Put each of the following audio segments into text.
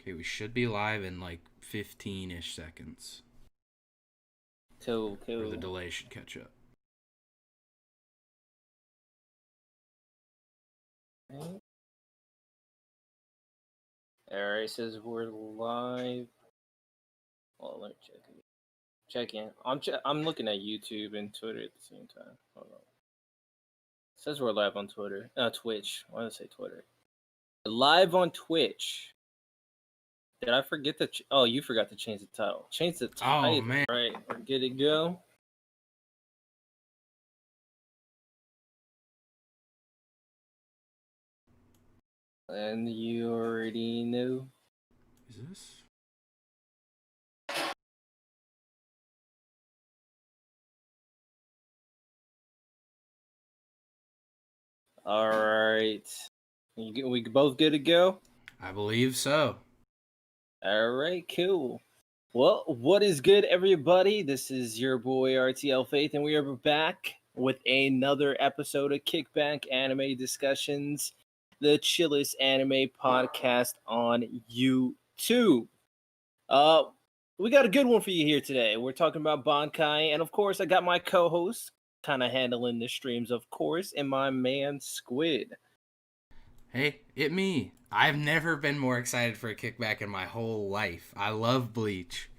Okay, we should be live in like 15-ish seconds. Cool, Or the cool. delay should catch up. Alright, says we're live. Well, let me check it. Check in. I'm looking at YouTube and Twitter at the same time. Hold on. It says we're live on Twitter. Twitch. Why did I say Twitter? Live on Twitch. Did I forget to? Oh, you forgot to change the title. Change the title. Oh, man. Right, we're good to go. And you already knew. Is this? All right. We both good to go? I believe so. All right, cool. Well, what is good, everybody? This is your boy RTL Faith, and we are back with another episode of Kickback Anime Discussions, the chillest anime podcast on YouTube. We got a good one for you here today. We're talking about Bankai, and of course, I got my co-host kind of handling the streams, of course, and my man Squid. Hey, it me. I've never been more excited for a kickback in my whole life. I love Bleach.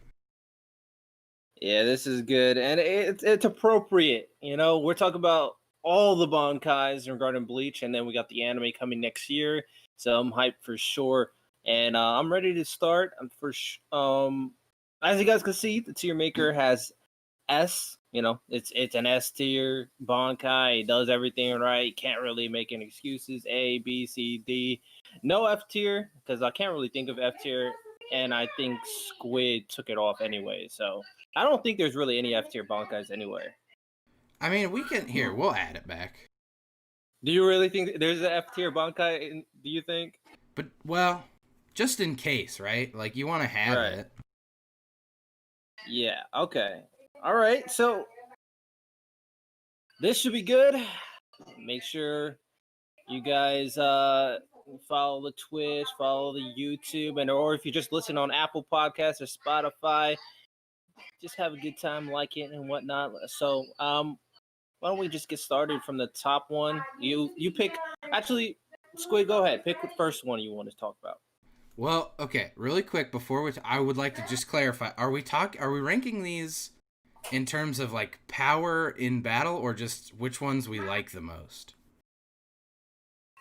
Yeah, this is good, and it's appropriate. You know, we're talking about all the Bankais regarding Bleach, and then we got the anime coming next year, so I'm hyped for sure. And I'm ready to start. As you guys can see, the Tiermaker has S. You know, it's an S tier Bankai. It does everything right. Can't really make any excuses. A, B, C, D. No F tier because I can't really think of F tier, and I think Squid took it off anyway. So I don't think there's really any F tier Bankais anywhere. I mean, we can. Here, we'll add it back. Do you really think there's an F tier Bankai? Do you think? But, well, just in case, right? Like, you want to have Right. it. Yeah. Okay. All right. So this should be good. Make sure you guys follow the Twitch, follow the YouTube, and or if you just listen on Apple Podcasts or Spotify, just have a good time, like it and whatnot. So why don't we just get started from the top one? You pick. Actually, Squid, go ahead. Pick the first one you want to talk about. Well, okay, really quick before I would like to just clarify: Are we ranking these in terms of like power in battle, or just which ones we like the most?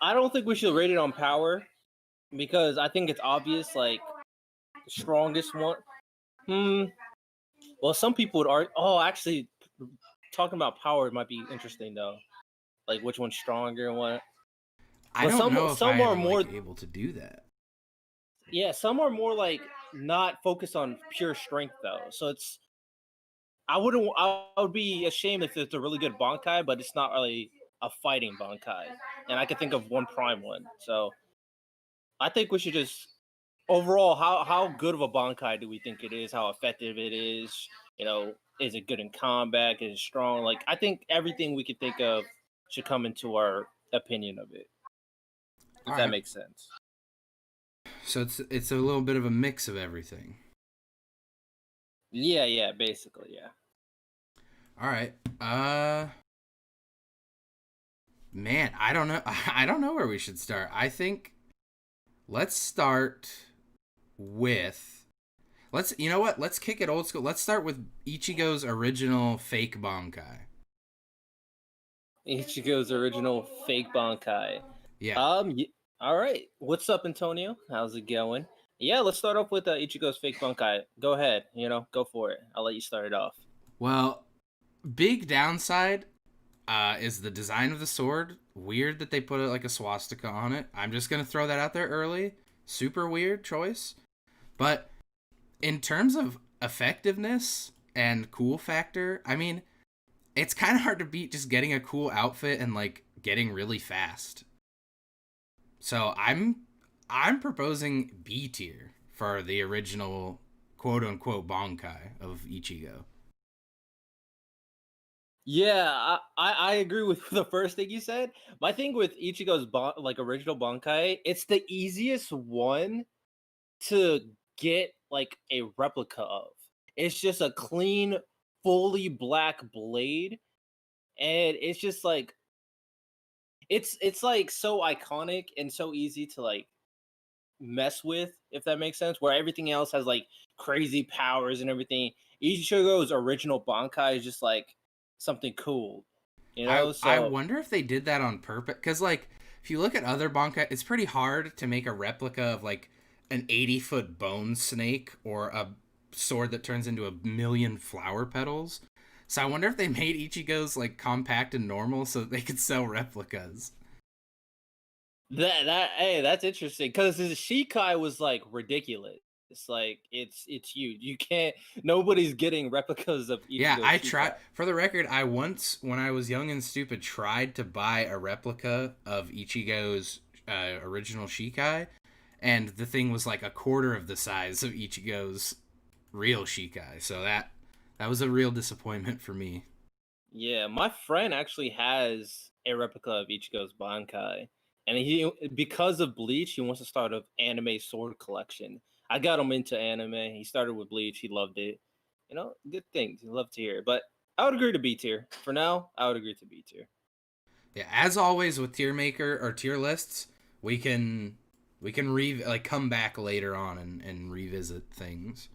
I don't think we should rate it on power because I think it's obvious. Like the strongest one. Well, some people would argue. Oh, actually, talking about power might be interesting though. Like which one's stronger and what. I But don't know if some I are am more. like able to do that. Yeah, some are more like not focused on pure strength though. So it's I would be ashamed if it's a really good Bankai, but it's not really a fighting Bankai. And I could think of one prime one. So I think we should just overall how good of a Bankai do we think it is? How effective it is? You know, is it good in combat? Is it strong? Like I think everything we could think of should come into our opinion of it. If All that right. makes sense. So it's a little bit of a mix of everything. Yeah, basically, yeah. All right. Man, I don't know. I don't know where we should start. I think let's start with you know what? Let's kick it old school. Let's start with Ichigo's original fake Bankai. Ichigo's original fake Bankai. Yeah. All right. What's up, Antonio? How's it going? Yeah, let's start off with Ichigo's fake Bankai. Go ahead. You know, go for it. I'll let you start it off. Well, big downside is the design of the sword. Weird that they put it like a swastika on it. I'm just gonna throw that out there early. Super weird choice. But in terms of effectiveness and cool factor, I mean, it's kind of hard to beat just getting a cool outfit and like getting really fast. So I'm proposing B tier for the original quote unquote Bankai of Ichigo. Yeah, I agree with the first thing you said. My thing with Ichigo's like original Bankai, it's the easiest one to get like a replica of. It's just a clean, fully black blade, and it's just like it's like so iconic and so easy to like mess with, if that makes sense. Where everything else has like crazy powers and everything. Ichigo's original Bankai is just like something cool, you I know. I So wonder if they did that on purpose, because like if you look at other Bankai, it's pretty hard to make a replica of like an 80-foot bone snake or a sword that turns into a million flower petals. So I wonder if they made Ichigo's like compact and normal so that they could sell replicas. that hey, that's interesting because his Shikai was like ridiculous. It's like it's huge. You can't. Nobody's getting replicas of Yeah, Ichigo I Shikai. tried. For the record, I once, when I was young and stupid, tried to buy a replica of Ichigo's original Shikai, and the thing was like a quarter of the size of Ichigo's real Shikai. So that was a real disappointment for me. Yeah, my friend actually has a replica of Ichigo's Bankai, and he because of Bleach, he wants to start an anime sword collection. I got him into anime. He started with Bleach. He loved it. You know, good things. You love to hear it. But I would agree to B tier for now. I would agree to B tier. Yeah, as always with Tiermaker or tier lists, we can like come back later on and revisit things.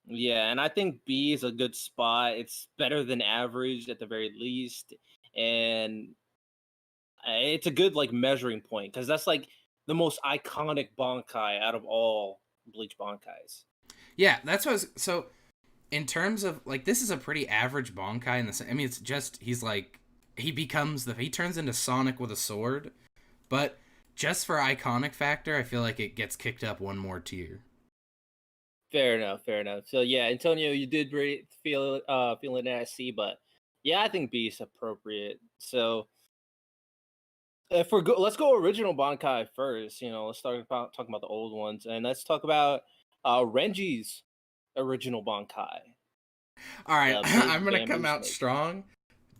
Yeah, and I think B is a good spot. It's better than average at the very least, and it's a good like measuring point because that's like the most iconic Bankai out of all Bleach Bankais. Yeah, that's what I was, so in terms of like this is a pretty average Bankai in the I mean it's just he turns into Sonic with a sword, but just for iconic factor, I feel like it gets kicked up one more tier. Fair enough, fair enough. So yeah, Antonio, you did feeling that at C, but yeah, I think B is appropriate. So if let's go original Bankai first. You know, let's start about talking about the old ones, and let's talk about Renji's original Bankai, All right, the I'm big gonna bamboo come out snake. strong.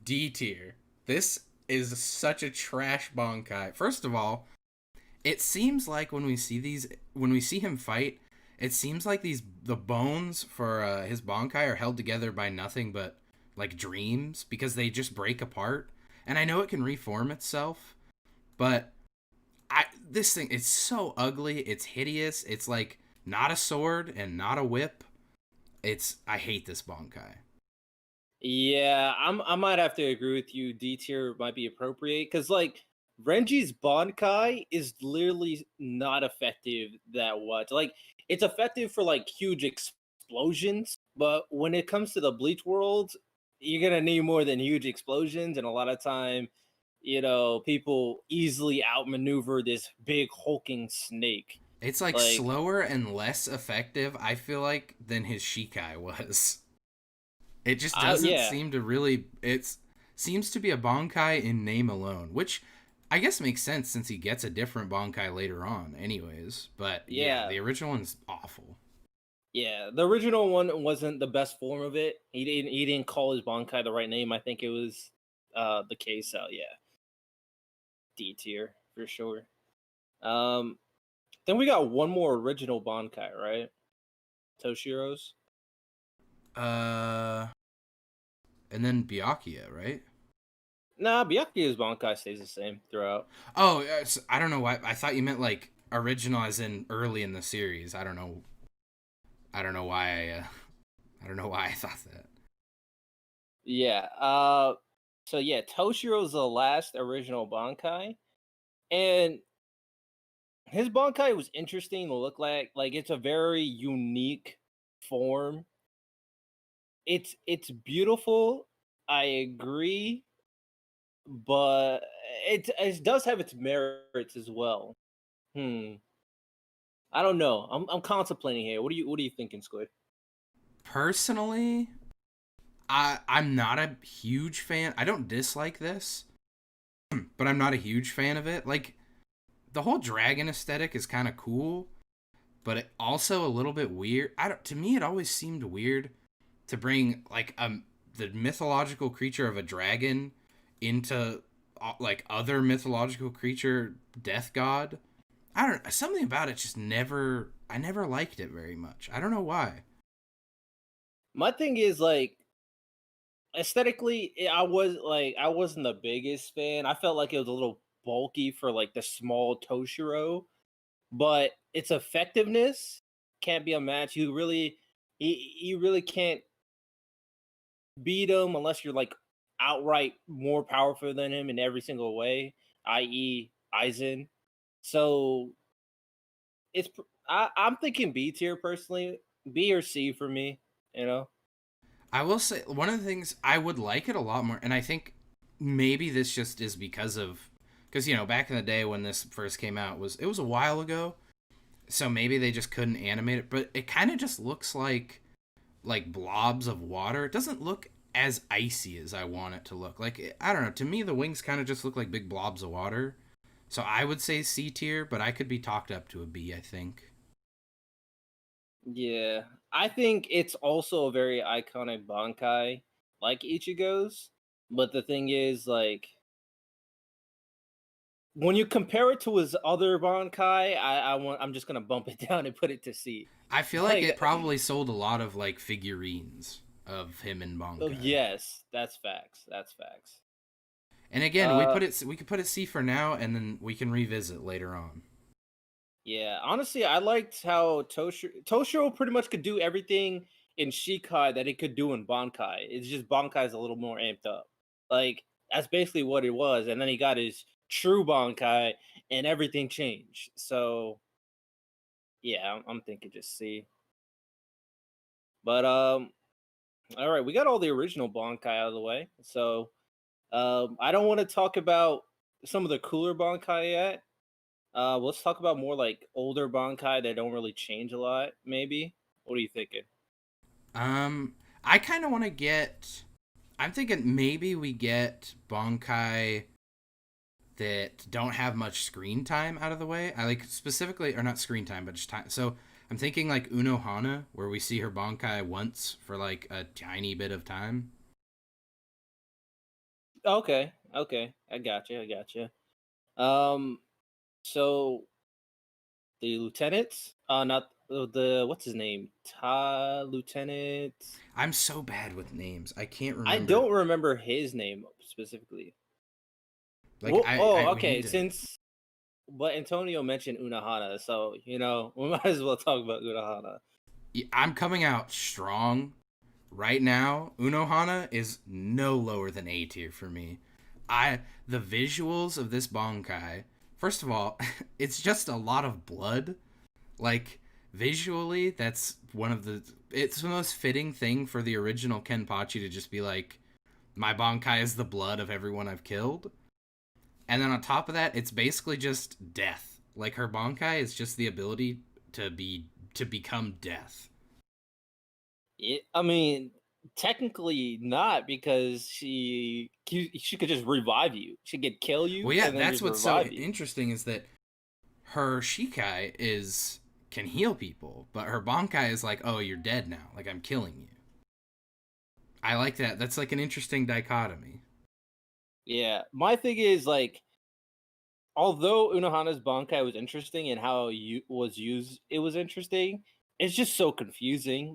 D tier. This is such a trash Bankai. First of all, it seems like when we see him fight, it seems like the bones for his Bankai are held together by nothing but like dreams because they just break apart. And I know it can reform itself, but this thing it's so ugly. It's hideous. It's like not a sword and not a whip. I hate this Bankai. Yeah, I might have to agree with you. D tier might be appropriate because like Renji's Bankai is literally not effective that much. Like it's effective for like huge explosions, but when it comes to the Bleach world, you're gonna need more than huge explosions, and a lot of time, you know, people easily outmaneuver this big hulking snake. It's like Like, slower and less effective, I feel like, than his Shikai was. It just doesn't yeah, seem to really. It seems to be a Bankai in name alone, which I guess makes sense since he gets a different Bankai later on, anyways. But yeah, yeah. the original one's awful. Yeah, the original one wasn't the best form of it. He didn't call his Bankai the right name. I think it was the case. So yeah, D tier for sure. Um, then we got one more original Bankai, right? Toshiro's. Uh, and then Byakuya, right? Nah, Byakuya's Bankai stays the same throughout. Oh, I don't know why. I thought you meant like original, as in early in the series. I don't know. I don't know why. I don't know why I thought that. Yeah. So yeah, Toshiro's the last original Bankai, and his Bankai was interesting to look like. Like it's a very unique form. It's beautiful. I agree, but it does have its merits as well. Hmm. I don't know. I'm contemplating here. What are you thinking, Squid? Personally, I'm not a huge fan. I don't dislike this, but I'm not a huge fan of it. Like the whole dragon aesthetic is kind of cool, but it also a little bit weird. I don't. To me, it always seemed weird to bring like the mythological creature of a dragon into like other mythological creature death god. I don't know, something about it just never I never liked it very much. I don't know why. My thing is like aesthetically, I wasn't the biggest fan. I felt like it was a little bulky for like the small Toshiro, but its effectiveness can't be unmatched. You really can't beat him unless you're like outright more powerful than him in every single way, i.e., Aizen. So I'm thinking B tier personally, B or C for me. You know. I will say one of the things I would like it a lot more, and I think maybe this just is because back in the day when this first came out it was a while ago, so maybe they just couldn't animate it, but it kind of just looks like blobs of water. It doesn't look as icy as I want it to look. Like I don't know, to me the wings kind of just look like big blobs of water. So I would say C tier, but I could be talked up to a B, I think. Yeah, I think it's also a very iconic Bankai, like Ichigo's. But the thing is, like, when you compare it to his other Bankai, I'm just gonna bump it down and put it to C. I feel like Like, it probably sold a lot of like figurines of him in oh Bankai. yes, that's facts. That's facts. And again, Uh, we could put it C for now, and then we can revisit later on. yeah. Honestly, I liked how Toshiro pretty much could do everything in Shikai that it could do in Bankai. It's just Bankai's a little more amped up. Like that's basically what it was, and then he got his true Bankai, and everything changed. So yeah, I'm thinking just C. But all right, we got all the original Bankai out of the way. So I don't want to talk about some of the cooler Bankai yet. Let's talk about more like older Bankai that don't really change a lot. Maybe. What are you thinking? Um, I kind of want to get. I'm thinking maybe we get Bankai that don't have much screen time out of the way. I like specifically, or not screen time, but just time. So I'm thinking like Unohana, where we see her Bankai once for like a tiny bit of time. Okay, okay, I got you. I got you. Um, so the lieutenants, not the what's his name, Lieutenant. I'm so bad with names. I can't I remember. don't remember his name specifically. Like Well, oh, we need okay. to. But Antonio mentioned Unahana, so we might as well talk about Unahana. I'm coming out strong right now. Unohana is no lower than A tier for me. The visuals of this Bankai. First of all, it's just a lot of blood. Like visually, that's one of the. It's the most fitting thing for the original Kenpachi to just be like, my Bankai is the blood of everyone I've killed. And then on top of that, it's basically just death. Like her Bankai is just the ability to become death. I mean, technically not because she could just revive you. She could kill Well, you yeah, and then that's just what's so revive you. interesting is that her Shikai is can heal people, but her Bankai is like, oh, you're dead now. Like I'm killing you. I like that. That's like an interesting dichotomy. Yeah, my thing is like, although Unohana's Bankai was interesting and how you was used, it was interesting. It's just so confusing.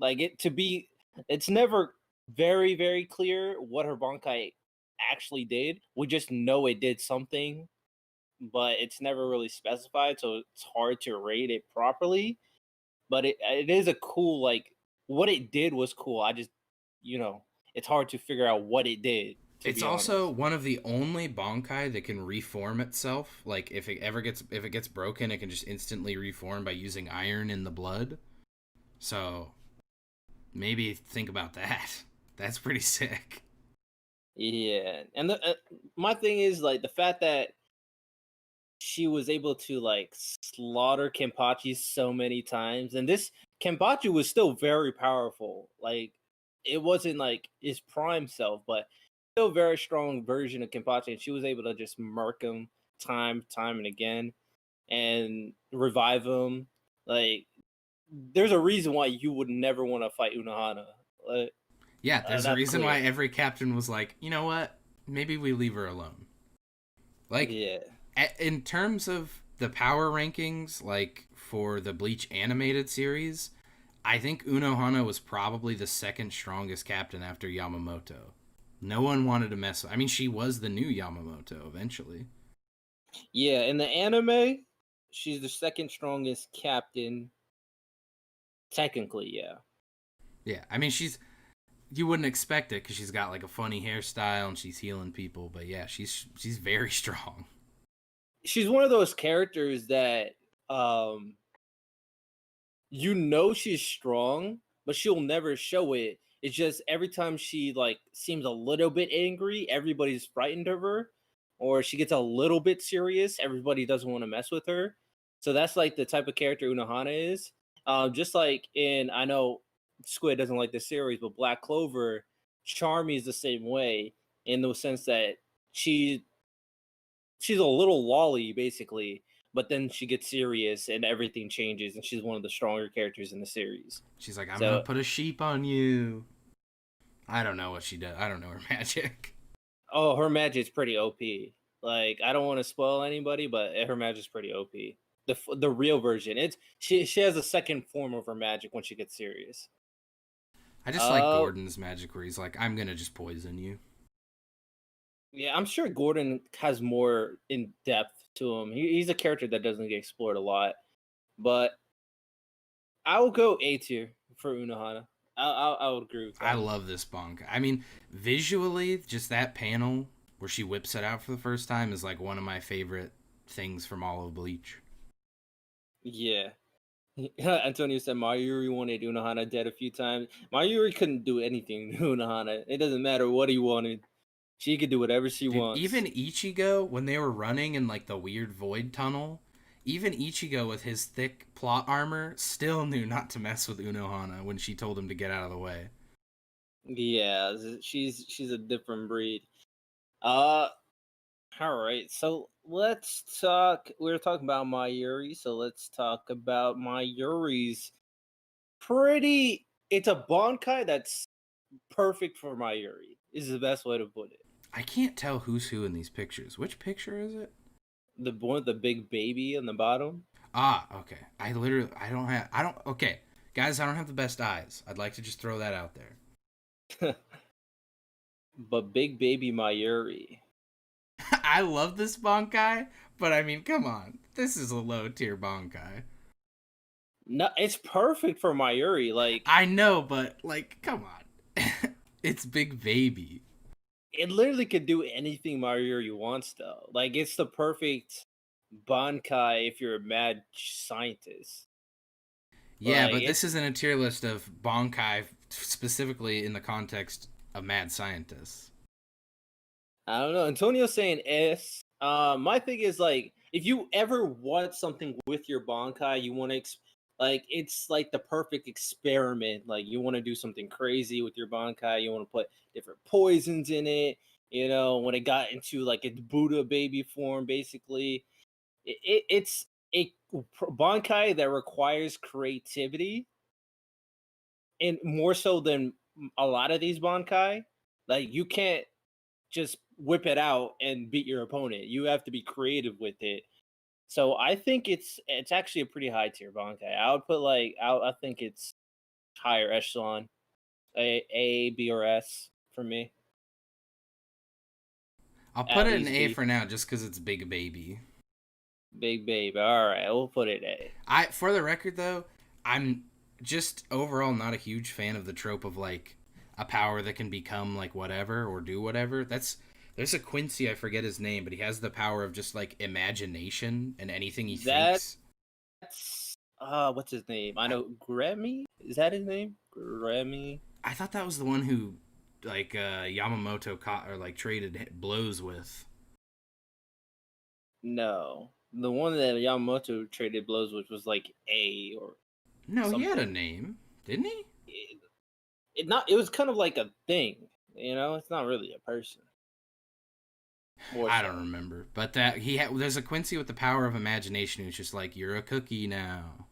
It's never very clear what her Bankai actually did. We just know it did something, but it's never really specified, so it's hard to rate it properly. But it is a cool like what it did was cool. You know, it's hard to figure out what it did, to It's be also honest. one of the only Bankai that can reform itself. Like if it gets broken, it can just instantly reform by using iron in the blood. So maybe think about that. That's pretty sick. Yeah, and my thing is like the fact that she was able to like slaughter Kenpachi so many times, and this Kenpachi was still very powerful. Like it wasn't like his prime self, but still very strong version of Kenpachi, and she was able to just murk him time and again, and revive him. Like there's a reason why you would never want to fight Unohana. Like, Yeah, there's a that's reason why clear. every captain was like, you know what? Maybe we leave her alone. Like Yeah. in terms of the power rankings, like for the Bleach animated series, I think Unohana was probably the second strongest captain after Yamamoto. No one wanted to mess with. I mean, she was the new Yamamoto eventually. Yeah, in the anime, she's the second strongest captain. Technically, yeah. Yeah, I mean, you wouldn't expect it because she's got like a funny hairstyle and she's healing people, but yeah, she's very strong. She's one of those characters that um you know she's strong, but she'll never show it. It's just every time she like seems a little bit angry, everybody's frightened of her, or she gets a little bit serious, everybody doesn't want to mess with her. So that's like the type of character Unohana is. Just like in I know Squid doesn't like the series, but Black Clover, Charmy is the same way in the sense that she she's a little lolly basically, but then she gets serious and everything changes, and she's one of the stronger characters in the series. She's like, I'm gonna So, put a sheep on you. I don't know what she does. I don't know her magic. oh, her magic's pretty OP. Like, I don't want to spoil anybody, but her magic's pretty OP. The real version, it's she has a second form of her magic when she gets serious. I just like Uh, Gordon's magic where he's like, I'm gonna just poison you. yeah, I'm sure Gordon has more in depth to him. He's a character that doesn't get explored a lot, but I will go A tier for Unohana. I would agree with I that. love this Bankai. I mean, visually, just that panel where she whips it out for the first time is like one of my favorite things from all of Bleach. Yeah. Antonio said Mayuri wanted Unohana dead a few times. Mayuri couldn't do anything to Unohana. It doesn't matter what he wanted. She could do whatever she Dude, wants. even Ichigo, when they were running in like the weird void tunnel, even Ichigo with his thick plot armor still knew not to mess with Unohana when she told him to get out of the way. Yeah, she's a different breed. Uh all right. So let's talk we were talking about Mayuri, so let's talk about Mayuri's pretty it's a Bankai that's perfect for Mayuri. Is the best way to put it. I can't tell who's who in these pictures. Which picture is it? The one with the big baby on the bottom. Ah, okay. I don't, okay. Guys, I don't have the best eyes. I'd like to just throw that out there. But big baby Mayuri. I love this Bankai, but I mean, come on. This is a low tier Bankai. No, it's perfect for Mayuri. Like I know, but like, come on. It's Big Baby. it literally could do anything Mayuri wants though. Like it's the perfect Bankai if you're a mad scientist. Yeah, Like but this it's isn't a tier list of Bankai specifically in the context of mad scientists. I don't know. Antonio's saying S. My thing is like if you ever want something with your Bankai, you want to like it's like the perfect experiment. Like you want to do something crazy with your Bankai. You want to put different poisons in it. You know, when it got into like its Buddha baby form, basically, it's a Bankai that requires creativity, and more so than a lot of these Bankai. Like you can't just whip it out and beat your opponent. You have to be creative with it. So I think it's actually a pretty high tier Bankai. I would put like I think it's higher echelon, A, B, or S for me. I'll put At it in least A B. for now just because it's Big Baby. Big babe. All right, we'll put it A. For the record though, I'm just overall not a huge fan of the trope of like a power that can become like whatever or do whatever. There's a Quincy, I forget his name, but he has the power of just like imagination and anything he thinks. That's what's his name? I I, know Grammy. Is that his name? Grammy. I thought that was the one who like Yamamoto caught or like traded blows with. No, the one that Yamamoto traded blows with was like A or No, he had a something. name, didn't he? It not. It was kind of like a thing. You know, it's not really a person. More I don't so. remember, but that there's a Quincy with the power of imagination who's just like you're a cookie now.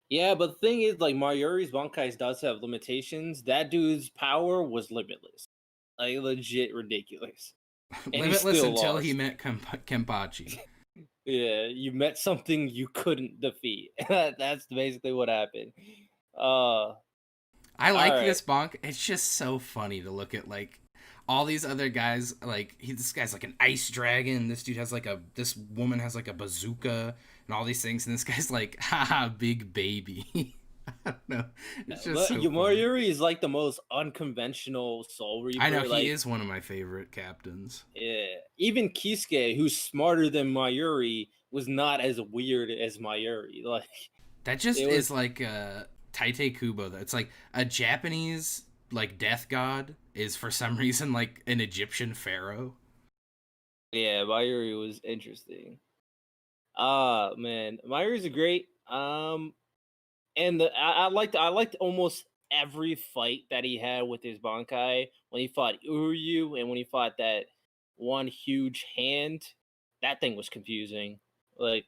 Yeah, but the thing is, like Mayuri's Bankais does have limitations. That dude's power was limitless, like legit ridiculous, and he Limitless still until he lost. met Kenpachi. Yeah, you met something you couldn't defeat. That's basically what happened. All I like right. this bonk. It's just so funny to look at like all these other guys. Like this guy's like an ice dragon. This dude has like this woman has like a bazooka and all these things. And this guy's like, haha, big baby. I don't know. It's just so funny. Mayuri is like the most unconventional Soul I know Reaper. he Like, is one of my favorite captains. yeah, even Kisuke, who's smarter than Mayuri, was not as weird as Mayuri. Like, That just it is was, like Taite Kubo. Though it's like a Japanese like death god is for some reason like an Egyptian pharaoh. yeah, Mayuri was interesting. Ah, man, Mayuri's a great. And I liked almost every fight that he had with his Bankai when he fought Uryu and when he fought that one huge hand. That thing was confusing. Like,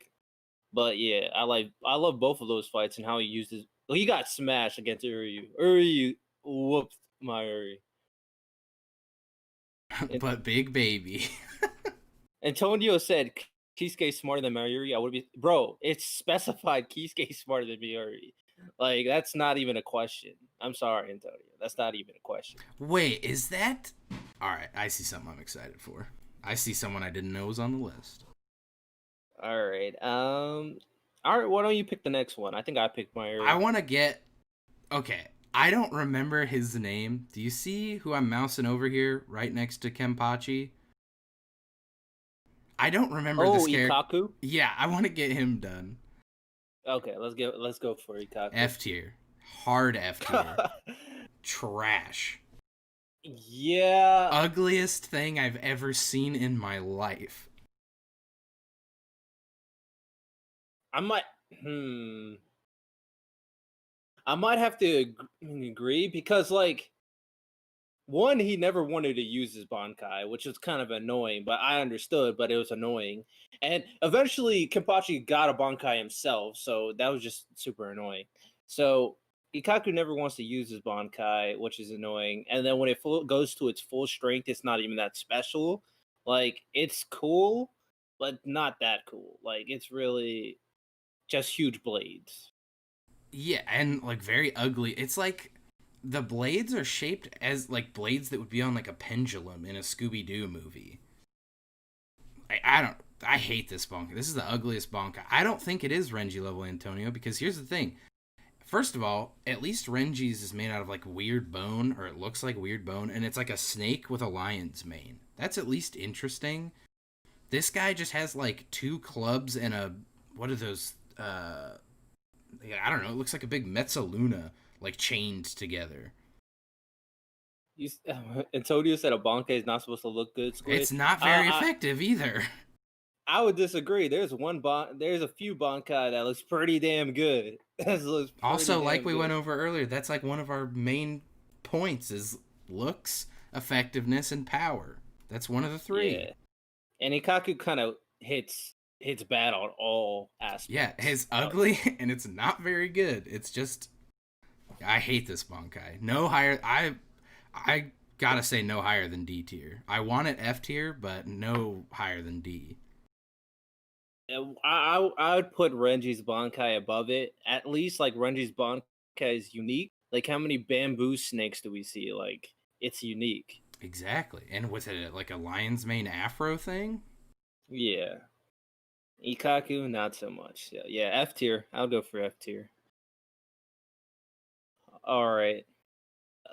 but yeah, I love both of those fights and how he used his. Well, he got smashed against Uryu. Uryu whooped my Uryu. And But big baby. Antonio said Kisuke smarter than Mayuri. I would be bro. It's specified Kisuke smarter than Mayuri. Like that's not even a question. I'm sorry, Antonio. That's not even a question. Wait, is that? All right, I see something I'm excited for. I see someone I didn't know was on the list. All right. All right. Why don't you pick the next one? I think I picked I Mayuri. want to get. Okay, I don't remember his name. Do you see who I'm mousing over here, right next to Kenpachi? I don't remember Oh, this character. Ikaku. Yeah, I want to get him done. Okay, let's go for Ikaku. F tier, hard F tier, trash, Yeah, ugliest thing I've ever seen in my life. I might. Hmm. I might have to agree because like one, he never wanted to use his Bankai, which is kind of annoying, but I understood, but it was annoying. And eventually, Kenpachi got a Bankai himself, so that was just super annoying. So Ikaku never wants to use his Bankai, which is annoying. And then when it goes to its full strength, it's not even that special. Like, it's cool, but not that cool. Like, it's really just huge blades. Yeah, and like very ugly. It's like the blades are shaped as like blades that would be on like a pendulum in a Scooby Doo movie. I don't. I hate this Bonka. This is the ugliest Bonka. I don't think it is Renji level Antonio because here's the thing. First of all, at least Renji's is made out of like weird bone, or it looks like weird bone, and it's like a snake with a lion's mane. That's at least interesting. This guy just has like two clubs and a what are those? I don't know. It looks like a big Mezzaluna like chained together. You, Antonio said a Bankai is not supposed to look good, Squid. It's not very effective either. I would disagree. There's a few Bankai that looks pretty damn good. That looks pretty Also, like damn we went good. over earlier, that's like one of our main points is looks, effectiveness, and power. That's one of the three. Yeah, and Ikaku kind of hits bad on all Yeah, aspects. it's ugly and it's not very good. It's just I hate this Bankai. No higher. I gotta say no higher than D tier. I want it F tier, but no higher than D. I would put Renji's Bankai above it. At least like Renji's Bankai is unique. Like how many bamboo snakes do we see? Like it's unique. Exactly, and with it like a lion's mane afro thing. Yeah. Ikaku, not so much. Yeah, yeah, F tier. I'll go for F tier. All right.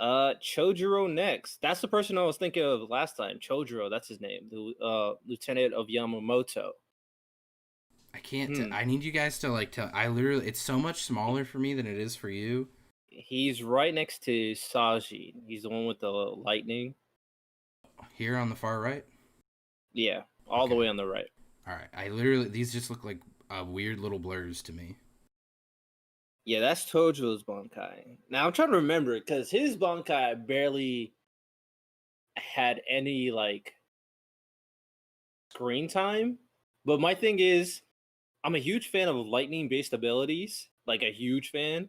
Chojuro next. That's the person I was thinking of last time. Chojuro, that's his name. The lieutenant of Yamamoto. I can't. Hmm. I need you guys to like tell. I literally, it's so much smaller for me than it is for you. He's right next to Saji. He's the one with the lightning. Here on the far right. Yeah, all the Okay. way on the right. All right. I literally, these just look like weird little blurs to me. Yeah, that's Tojo's Bankai. Now I'm trying to remember because his Bankai barely had any like screen time. But my thing is, I'm a huge fan of lightning based abilities, like a huge fan.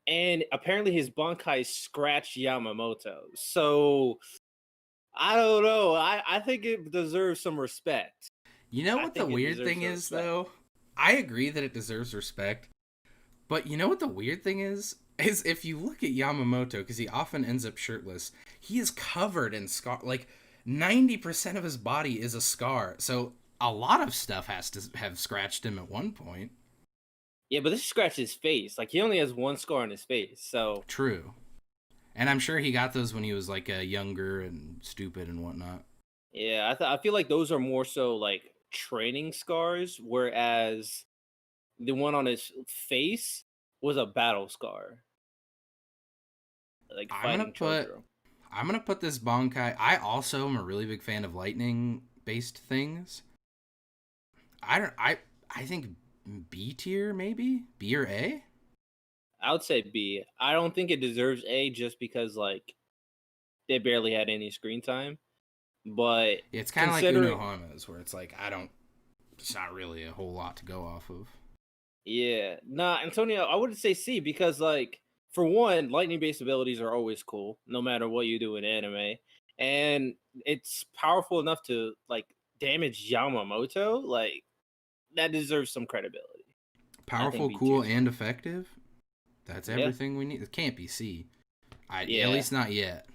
And apparently his Bankai scratched Yamamoto. So I don't know. I think it deserves some respect. You know I what the think it weird deserves thing some is, respect. though? I agree that it deserves respect, but you know what the weird thing is? Is if you look at Yamamoto, because he often ends up shirtless, he is covered in scar. Like 90% of his body is a scar. So a lot of stuff has to have scratched him at one point. Yeah, but this scratched his face. Like he only has one scar on his face. So True. And I'm sure he got those when he was like younger and stupid and whatnot. yeah, I feel like those are more so like training scars, whereas the one on his face was a battle scar, like I'm gonna fighting put Chojuro. I'm gonna put this Bankai. I also am a really big fan of lightning based things. I don't. I think B tier maybe B or A. I would say B. I don't think it deserves A just because like they barely had any screen time. But Yeah, it's kind of like considering, Unohana's, where it's like I don't. It's not really a whole lot to go off of. yeah, nah, Antonio, I wouldn't say C because like for one, lightning based abilities are always cool, no matter what you do in anime, and it's powerful enough to like damage Yamamoto. Like that deserves some credibility. I think Powerful, B tier cool, is and fine. effective. That's Yeah, everything we need. It can't be C. At yeah, least not yet.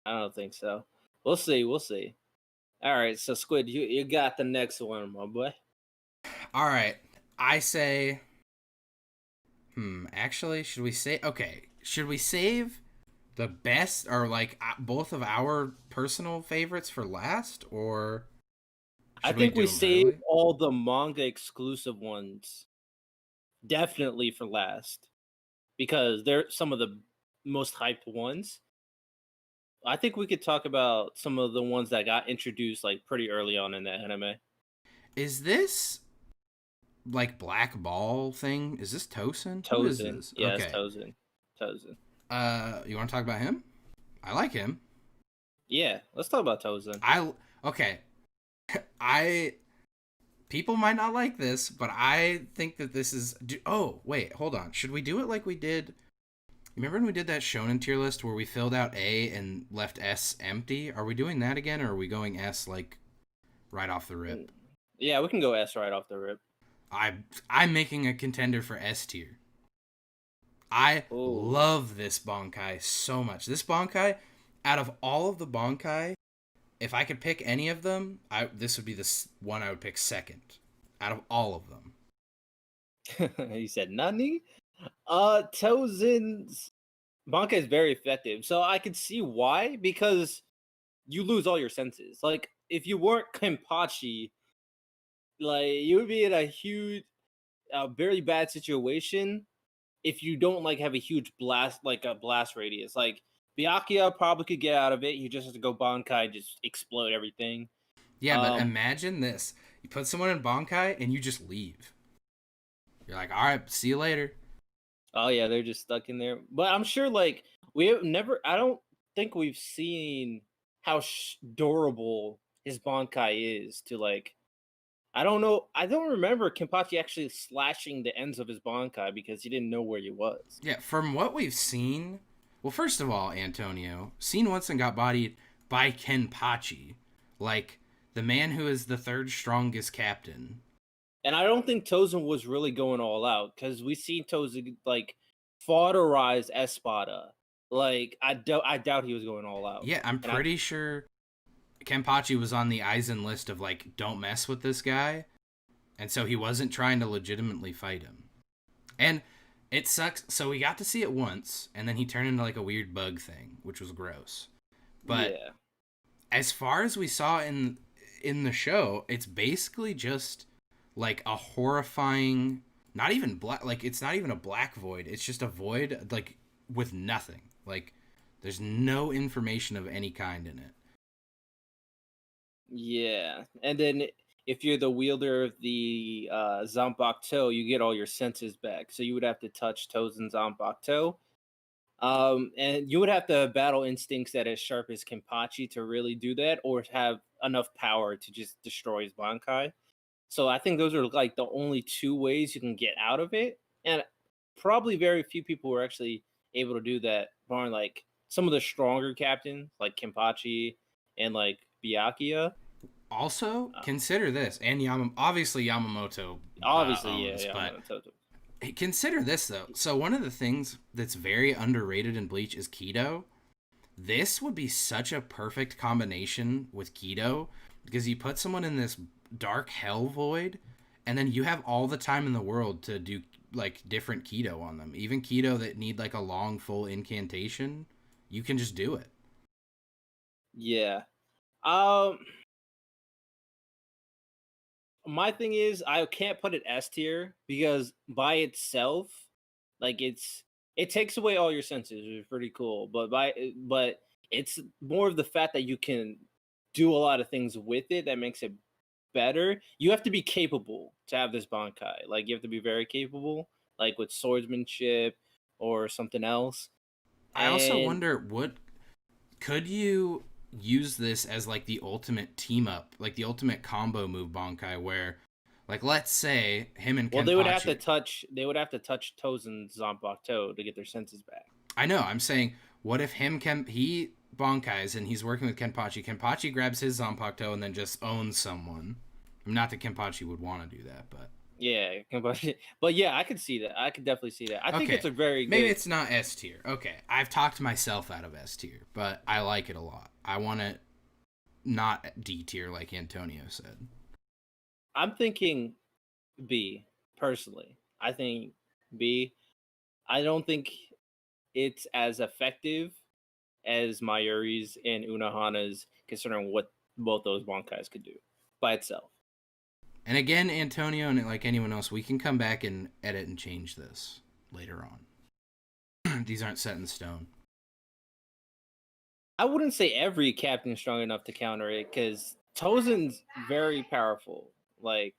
I don't think so. We'll see. We'll see. All right, so Squid, you got the next one, my boy. All right. I say. Actually, should we say? Okay. Should we save the best or like both of our personal favorites for last, or I should we think we do them saved early? all the manga exclusive ones definitely for last because they're some of the most hyped ones. I think we could talk about some of the ones that got introduced like pretty early on in the anime. Is this like black ball thing? Is this Tosin? Who is Tozen, this? yes, Okay. Tozen, Tozen. You want to talk about him? I like him. Yeah, let's talk about Tozen. I okay. I people might not like this, but I think that this is. Oh wait, hold on. Should we do it like we did? Remember when we did that shonen tier list where we filled out A and left S empty? Are we doing that again, or are we going S like right off the Mm, rip? yeah, we can go S right off the rip. I I'm making a contender for S tier. I Oh, love this Bankai so much. This Bankai, out of all of the Bankai, if I could pick any of them, this would be the one I would pick second out of all of them. he said Nani. Tozen's Banka is very effective, so I can see why because you lose all your senses. Like if you weren't Kenpachi, like you would be in a huge, very bad situation if you don't like have a huge blast, like a blast radius. Like Byakuya probably could get out of it. You just have to go Bankai, just explode everything. Yeah, but Um, imagine this: you put someone in Bankai and you just leave. You're like, all right, see you later. oh yeah, they're just stuck in there. But I'm sure like we have never. I don't think we've seen how durable his Bankai is to like. I don't know. I don't remember Kenpachi actually slashing the ends of his Bankai because he didn't know where he was. Yeah, from what we've seen, well, first of all, Antonio, seen once and got bodied by Kenpachi, like the man who is the third strongest captain. And I don't think Tozen was really going all out because we seen Tozen like foderize Espada. Like I doubt he was going all out. Yeah, I'm And I pretty sure Kenpachi was on the Aizen list of like, don't mess with this guy, and so he wasn't trying to legitimately fight him. And it sucks. So we got to see it once, and then he turned into like a weird bug thing, which was gross. But yeah. as far as we saw in the show, it's basically just like a horrifying, not even black, like it's not even a black void. It's just a void like with nothing. Like there's no information of any kind in it. Yeah. And then if you're the wielder of the Zanpakuto, you get all your senses back. So you would have to touch Tozen's Zanpakuto. And you would have to battle instincts that as sharp as Kenpachi to really do that, or have enough power to just destroy his Bankai. So I think those are like the only two ways you can get out of it. And probably very few people were actually able to do that, barring like some of the stronger captains like Kenpachi and like Byakuya. Also, consider this, and obviously Yamamoto Obviously, owns, yeah, I'm but gonna tell you. consider this though. So one of the things that's very underrated in Bleach is Kido. This would be such a perfect combination with Kido because you put someone in this dark hell void, and then you have all the time in the world to do like different Kido on them. Even Kido that need like a long full incantation, you can just do it. Yeah. Um, my thing is I can't put it S tier because by itself, like it takes away all your senses, which is pretty cool. But it's more of the fact that you can do a lot of things with it that makes it better. You have to be capable to have this Bankai. Like you have to be very capable, like with swordsmanship or something else. I also And wonder what could you use this as like the ultimate team up, like the ultimate combo move Bankai where like let's say him and well, they would have to Kenpachi. touch. They would have to touch Tozen's Zanpakuto to get their senses back. I know, I'm saying what if he Bankais and he's working with Kenpachi. Kenpachi grabs his Zanpakuto and then just owns someone. Not that Kenpachi would want to do that, but Yeah, but yeah, I could see that. I could definitely see that. I think okay. it's a very Maybe good. it's not S tier. Okay. I've talked myself out of S tier, but I like it a lot. I want it not D tier like Antonio said. I'm thinking B personally. I think B. I don't think it's as effective as Mayuri's and Unohana's, considering what both those Bankais could do by itself. And again, Antonio and like anyone else, we can come back and edit and change this later on. These aren't set in stone. I wouldn't say every captain's strong enough to counter it because Tozen's very powerful, like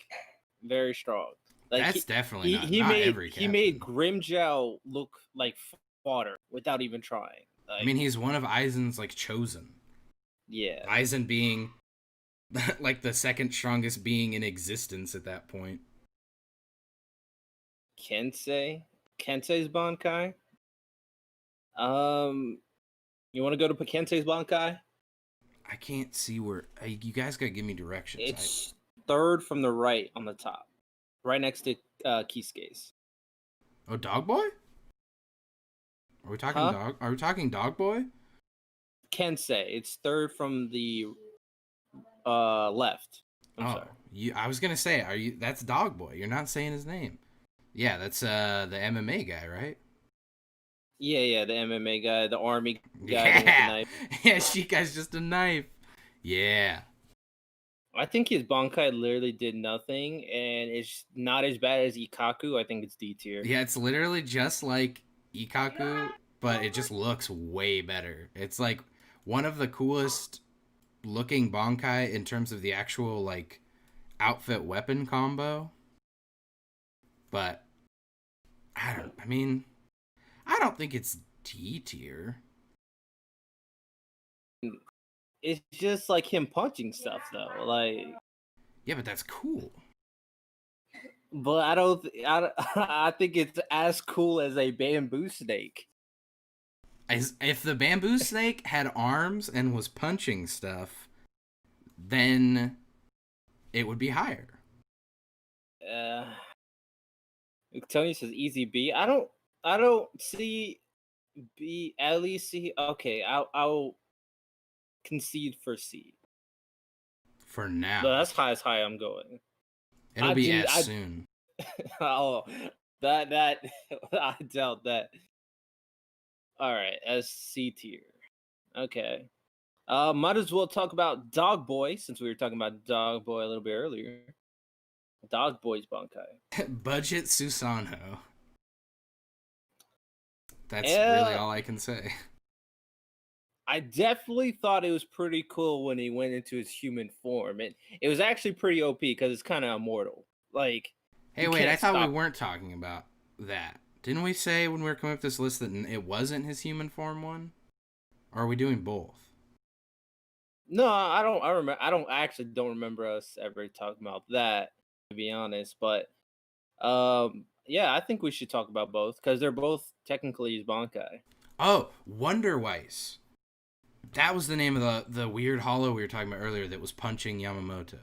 very strong. Like That's definitely not every he made captain. Grimjow look like fodder without even trying. I Like mean, he's one of Aizen's like chosen. yeah, Aizen being like the second strongest being in existence at that point. Kensei's Bankai. Um, you want to go to Kensei's Bankai? I can't see where you guys gotta give me directions. It's third from the right on the top, right next to Kisuke's. Oh, Dog Boy? Are we talking dog? Are we talking Dog Boy? Kensei. It's third from the left. I'm sorry. I was gonna say, are you? That's Dog Boy. You're not saying his name. Yeah, that's the MMA guy, right? Yeah, the MMA guy, the army guy with the Yeah, knife. yeah. Shikai's just a knife. Yeah. I think his Bankai literally did nothing, and it's not as bad as Ikaku. I think it's D tier. Yeah, it's literally just like Ikaku, but it just looks way better. It's like one of the coolest looking Bankai in terms of the actual like outfit weapon combo. But I mean, I don't think it's D tier. It's just like him punching stuff, though. Like, Yeah, but that's cool. but I think it's as cool as a bamboo snake. If the bamboo snake had arms and was punching stuff, then it would be higher. Uh, Tony says easy B. I don't see B. At least see. Okay, I'll concede for C. For now. But that's high as high I'm going. It'll be S soon. Oh, that I doubt that. All right, as C tier. Okay. Might as well talk about Dog Boy since we were talking about Dog Boy a little bit earlier. Dog Boy's Bankai. Budget Susanoo. That's really all I can say. I definitely thought it was pretty cool when he went into his human form. It was actually pretty OP because it's kind of immortal. Like, hey, wait, I thought we weren't talking about that. Didn't we say when we were coming up with this list that it wasn't his human form one? Or are we doing both? No, I don't. I actually don't remember us ever talking about that, to be honest. But yeah, I think we should talk about both because they're both technically his Bankai. Oh, Wonder Weiss. That was the name of the weird hollow we were talking about earlier that was punching Yamamoto.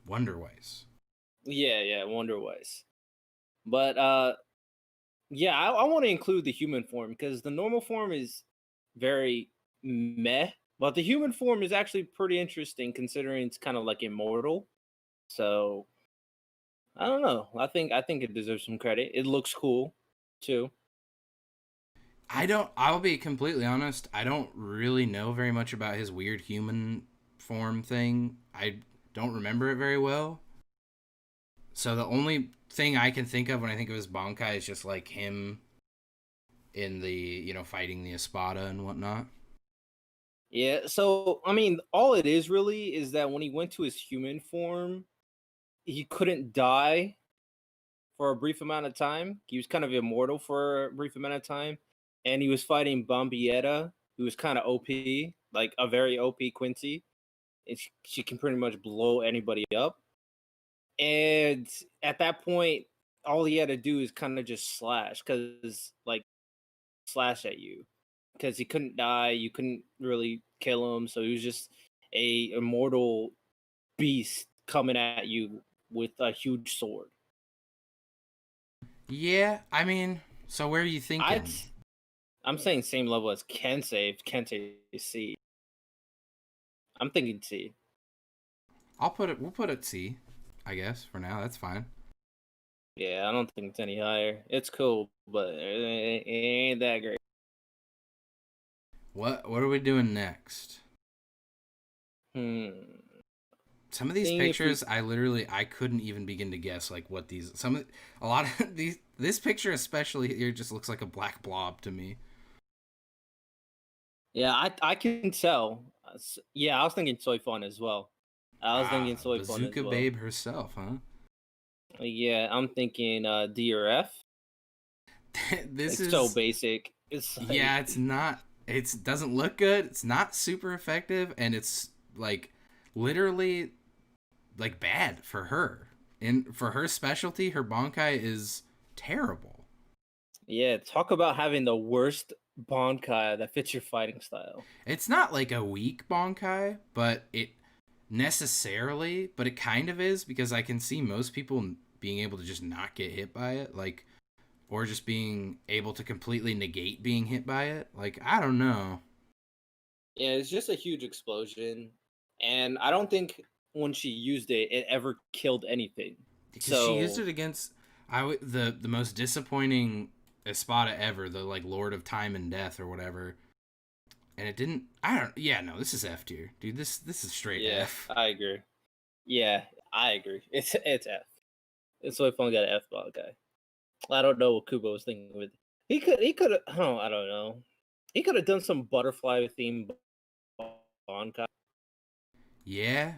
Wonderwise. Yeah, Wonder Wise. But yeah, I want to include the human form because the normal form is very meh, but the human form is actually pretty interesting considering it's kind of like immortal. So I don't know. I think it deserves some credit. It looks cool too. I'll be completely honest, I don't really know very much about his weird human form thing. I don't remember it very well. So the only thing I can think of when I think of his Bankai is just like him in the, fighting the Espada and whatnot. Yeah, so I mean, all it is really is that when he went to his human form, he couldn't die for a brief amount of time. He was kind of immortal for a brief amount of time, and he was fighting Bombietta, who was kind of OP, like a very OP Quincy. And she can pretty much blow anybody up. And at that point, all he had to do is kind of just slash, because like slash at you, because he couldn't die. You couldn't really kill him, so he was just a immortal beast coming at you with a huge sword. Yeah, I mean, so where are you I'd thinking? I'm saying same level as Kensei. If Kensei is C, I'm thinking C. We'll put it C, I guess, for now. That's fine. Yeah, I don't think it's any higher. It's cool, but it ain't that great. What are we doing next? Hmm. Some of these Seeing if we, pictures I couldn't even begin to guess like what these a lot of these this picture especially here just looks like a black blob to me. yeah, I can tell. Yeah, I was thinking soy fun as well. I was thinking soy fun as Bazooka well. Babe herself, huh? Yeah, I'm thinking D or F. This It's so is basic. It's yeah, like it's not it doesn't look good. It's not super effective and it's like literally like bad for her. And for her specialty, her Bankai is terrible. yeah, talk about having the worst Bankai that fits your fighting style. It's not like a weak Bankai, but it kind of is because I can see most people being able to just not get hit by it, like, or just being able to completely negate being hit by it. Like, I don't know. Yeah, it's just a huge explosion, and I don't think when she used it, it ever killed anything. Because she used So it against the most disappointing Espada ever, the like Lord of Time and Death or whatever. And it didn't. I don't. Yeah, no, this is F tier, dude. This is straight yeah, F. I agree. Yeah, I agree. It's F. It's so fun got an F ball guy. I don't know what Kubo was thinking with. He could I don't know. He could have done some butterfly theme Bankai. Yeah,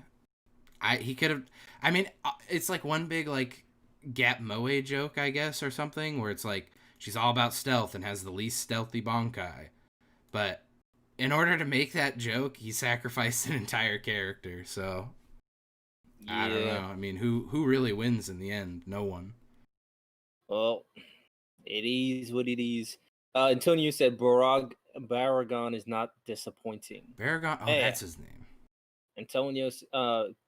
he could have. I mean, it's like one big like Gap Moe joke, I guess, or something, where it's like she's all about stealth and has the least stealthy Bankai. But in order to make that joke, he sacrificed an entire character. So I don't Yeah. know. I mean, who really wins in the end? No one. Well, it is what it is. Antonio said Baragon is not disappointing. Baragon. Oh, Hey, that's his name. Antonio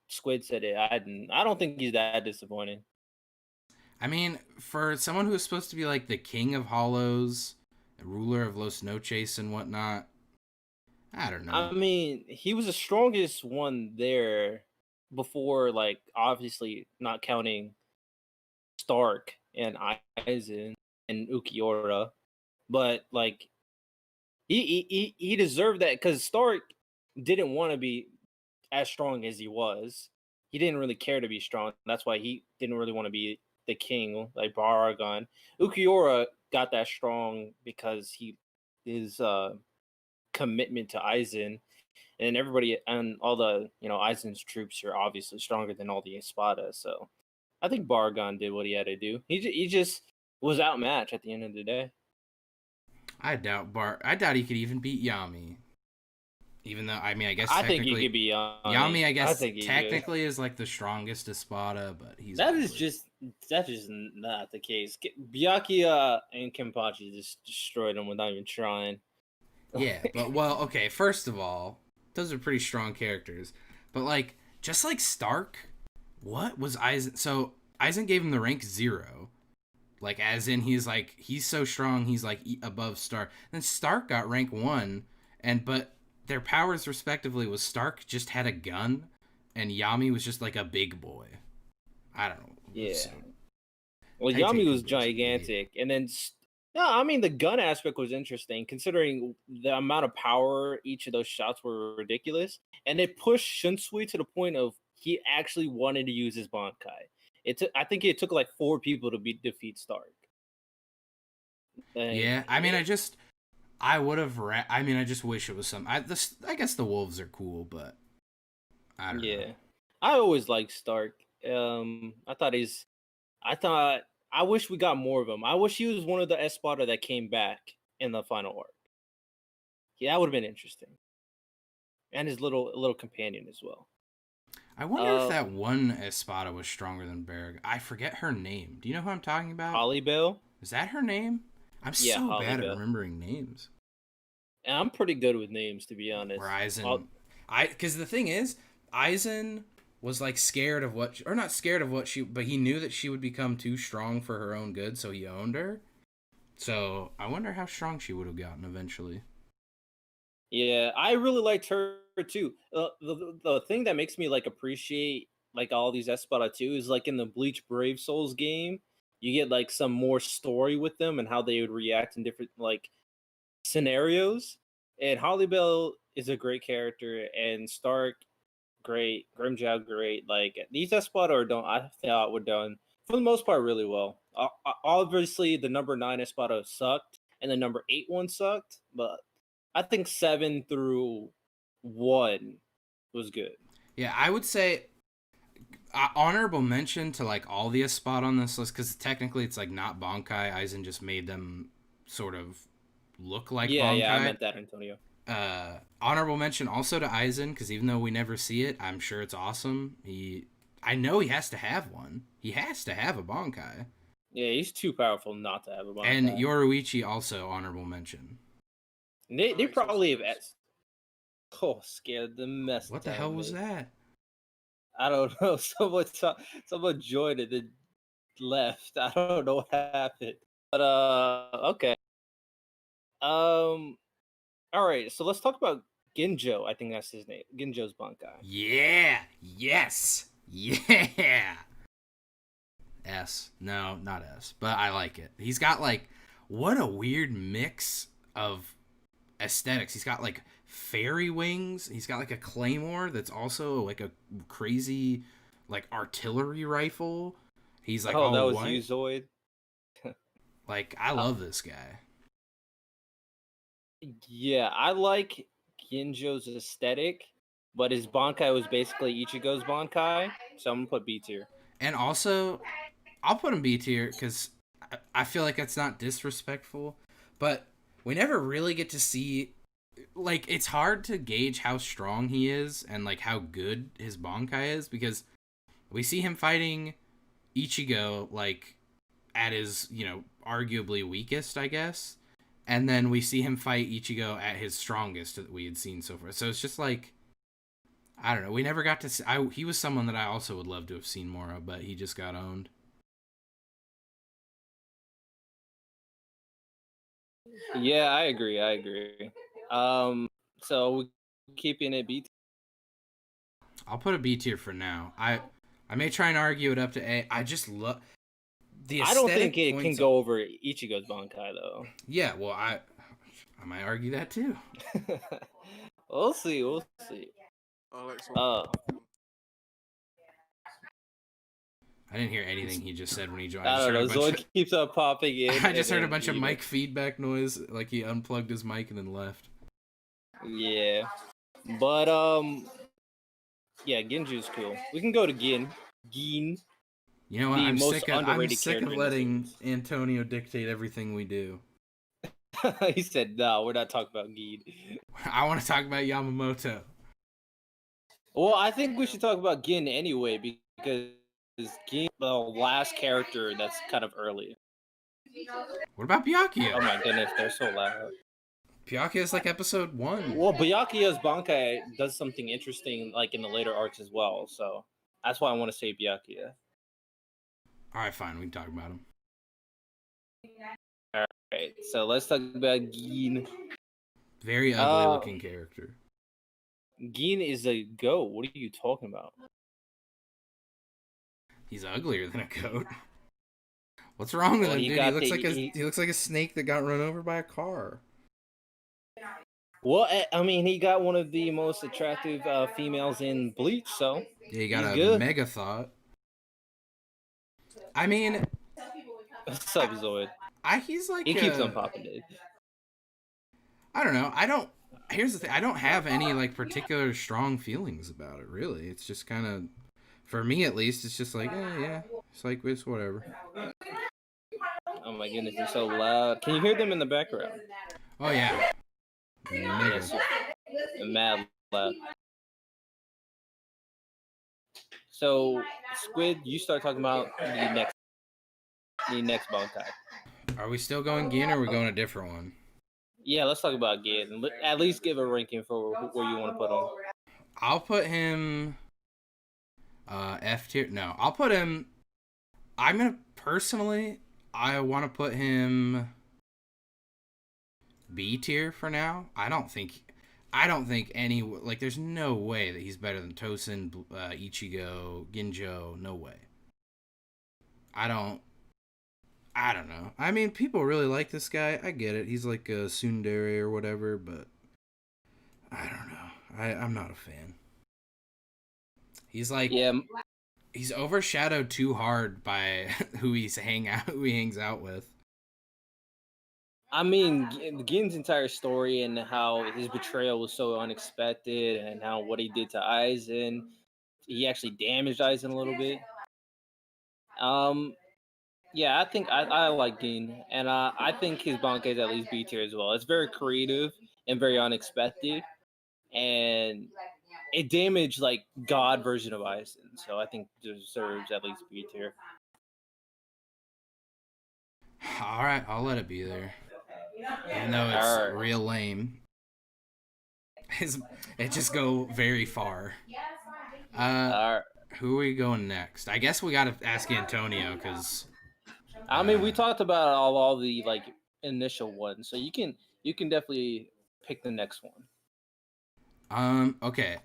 Squid said it. I don't think he's that disappointing. I mean, for someone who is supposed to be like the king of hollows, the ruler of Los Noches and whatnot, I don't know. I mean, he was the strongest one there before, like obviously not counting Stark and Aizen and Ukiura, but like he deserved that because Stark didn't want to be as strong as he was. He didn't really care to be strong. That's why he didn't really want to be the king like Baragon. Ukiura got that strong because his commitment to Aizen, and everybody and all the Aizen's troops are obviously stronger than all the Espada. So I think Baragon did what he had to do. He just was outmatched at the end of the day. I doubt he could even beat Yami. Even though I mean, I guess I think he technically could be Yami. Yami, I I guess think he could. technically is like the strongest Espada, but he's That is ugly. just that is not the case. Byakuya and Kenpachi just destroyed him without even trying. Yeah, but well, okay. First of all, those are pretty strong characters, but like just like Stark, what was Eisen? So Eisen gave him the rank 0, like as in he's so strong he's like above Stark. Then Stark got rank 1, and but their powers respectively was Stark just had a gun, and Yami was just like a big boy. I don't know. Yeah. So, Well, Yami Tiermaker was was an idiot. gigantic, and then no, I mean the gun aspect was interesting considering the amount of power each of those shots were ridiculous, and it pushed Shunsui to the point of he actually wanted to use his Bankai. I think it took like 4 people to defeat Stark. And Yeah, I mean, I would have. I mean, I just wish it was some. I guess the wolves are cool, but I don't know. yeah, I always liked Stark. I thought I thought I wish we got more of him. I wish he was one of the Espada that came back in the final arc. Yeah, that would have been interesting. And his little companion as well. I wonder if Uh, that one Espada was stronger than Berg. I forget her name. Do you know who I'm talking about? Holly Bell. Is that her name? I'm Yeah, so Holly bad at Bell. remembering names. And I'm pretty good with names, to be Where honest. Eisen, because the thing is, Eisen was like scared of or not scared of what she, but he knew that she would become too strong for her own good, so he owned her. So I wonder how strong she would have gotten eventually. Yeah, I really liked her too. The thing that makes me like appreciate like all these Espada too is like in the Bleach Brave Souls game, you get like some more story with them and how they would react in different like scenarios. And Holly Bell is a great character, and Stark great, Grimjow great. Like these Espada are done. I thought were done for the most part really well. Obviously, the number 9 Espada sucked, and the number 8 one sucked, but I think 7 through 1 was good. Yeah, I would say honorable mention to like all the spot on this list because technically it's like not Bankai. Aizen just made them sort of look like Yeah, I Bankai. meant that, Antonio. Honorable mention also to Aizen because even though we never see it, I'm sure it's awesome. I know he has to have one. He has to have a Bankai. Yeah, he's too powerful not to have a And Bankai. Yoruichi also honorable mention. They probably have scared the mess What the out hell of was me. that? I don't know. Someone joined and then left. I don't know what happened. But okay. Um all right, so let's talk about Ginjo. I think that's his name. Ginjo's Bankai. Yeah. Yes. Yeah. S. No, not S. But I like it. He's got like what a weird mix of aesthetics. He's got like fairy wings. He's got like a claymore that's also like a crazy like artillery rifle. He's like Oh, that all was white. Uzoid. Like I Uh, love this guy. yeah, I like Ginjo's aesthetic, but his Bankai was basically Ichigo's Bankai, so I'm gonna put B tier. And also, I'll put him B tier because I feel like that's not disrespectful, but we never really get to see. Like it's hard to gauge how strong he is and like how good his Bankai is because we see him fighting Ichigo like at his, arguably weakest, I guess. And then we see him fight Ichigo at his strongest that we had seen so far. So it's just like I don't know. We never got to see. He was someone that I also would love to have seen more of, but he just got owned. Yeah, I agree. I agree. So we keeping it B tier. I'll put a B tier for now. I may try and argue it up to A. I just love the I don't think aesthetic it can points. go over Ichigo's Bankai though. Yeah, well, I might argue that too. We'll see. We'll see. Alex, Uh, I didn't hear anything he just said when he joined. I don't know. Zoid keeps on popping in. I just and heard a then bunch of leaving. mic feedback noise, like he unplugged his mic and then left. Yeah, but yeah, Ginju's cool. We can go to Gin. Gin. You know what? The I'm most sick of underrated character in the letting series. Antonio dictate everything we do. He said, "No, we're not talking about Gin." I want to talk about Yamamoto. Well, I think we should talk about Gin anyway because Gin the last character that's kind of early. What about Oh Byakuya? my goodness, they're so loud. Byakuya is like episode 1. Well, Byakuya's Bankai does something interesting, like in the later arcs as well. So that's why I want to say Byakuya. All right, fine. We can talk about him. All right, so let's talk about Gin. Very ugly looking character. Gin is a goat. What are you talking about? He's uglier than a goat. What's wrong with him, dude? He looks like a snake that got run over by a car. Well, I mean, he got one of the most attractive females in Bleach, so Yeah, he got a good. mega thought. I mean, what's up, Zoid? He's like he keeps on popping it. I don't know. Here's the thing. I don't have any like particular strong feelings about it. Really, it's just kind of, for me at least, it's just like, yeah, it's like it's whatever. Oh my goodness, they're so loud. Can you hear them in the background? Oh yeah. Yes, mad loud. So, Squid, you start talking about the next Bankai. Are we still going Gin, or are we going a different one? Yeah, let's talk about Gin. At least give a ranking for where you want to put him. I'll put him F tier. No, I'll put him. I want to put him B tier for now. I don't think any, like, there's no way that he's better than Tosin, Ichigo, Ginjo. No way. I don't know. I mean, people really like this guy. I get it. He's like a tsundere or whatever, but I don't know. I'm not a fan. He's like, he's overshadowed too hard by who he hangs out with. I mean, Gin's entire story and how his betrayal was so unexpected, and how what he did to Aizen, he actually damaged Aizen a little bit. Yeah, I think I like Gin, and I think his Bankai is at least B tier as well. It's very creative and very unexpected, and it damaged like God version of Aizen, so I think deserves at least B tier. All right, I'll let it be there. Even though it's real lame. It just go very far. Who are we going next? I guess we got to ask Antonio, because I mean, we talked about all the like initial ones, so you can definitely pick the next one. Okay.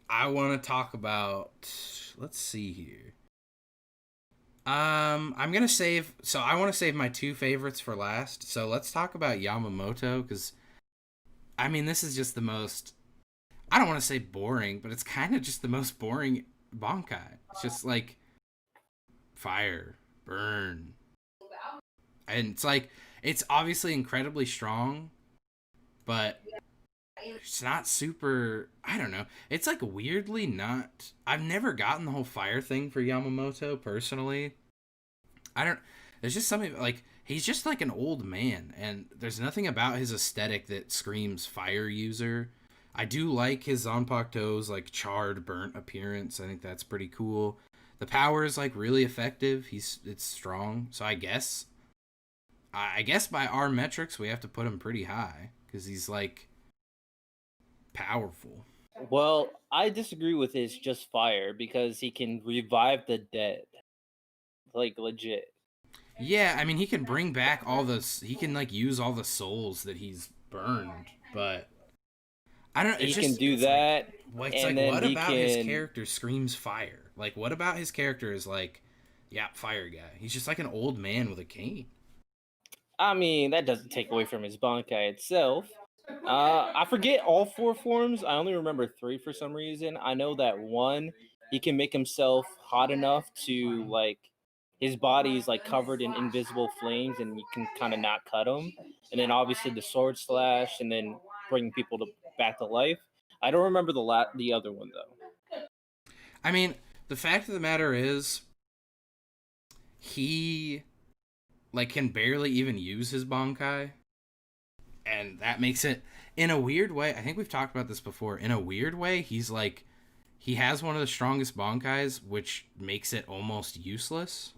I want to talk about, let's see here. I'm gonna save. So I want to save my two favorites for last. So let's talk about Yamamoto, because I mean, this is just the most, I don't want to say boring, but it's kind of just the most boring Bankai. It's just like fire, burn, and it's like, it's obviously incredibly strong, but it's not super, I don't know. It's like weirdly not, I've never gotten the whole fire thing for Yamamoto personally. There's just something like, he's just like an old man, and there's nothing about his aesthetic that screams fire user. I do like his Zanpakuto's like charred, burnt appearance. I think that's pretty cool. The power is like really effective. It's strong. So I guess by our metrics we have to put him pretty high, because he's like powerful. Well, I disagree with his just fire, because he can revive the dead, like legit. Yeah, I mean, he can bring back he can like use all the souls that he's burned, but I don't know. He can do that. What about his character screams fire? Like, what about his character is like, yeah, fire guy? He's just like an old man with a cane. I mean, that doesn't take away from his Bankai itself. I forget all four forms. I only remember three for some reason. I know that one, he can make himself hot enough to like, his body is like covered in invisible flames, and you can kind of not cut him. And then obviously the sword slash, and then bring people back to life. I don't remember the other one though. I mean, the fact of the matter is, he like can barely even use his Bankai, and that makes it, in a weird way, I think we've talked about this before, in a weird way, he's like, he has one of the strongest Bankais, which makes it almost useless.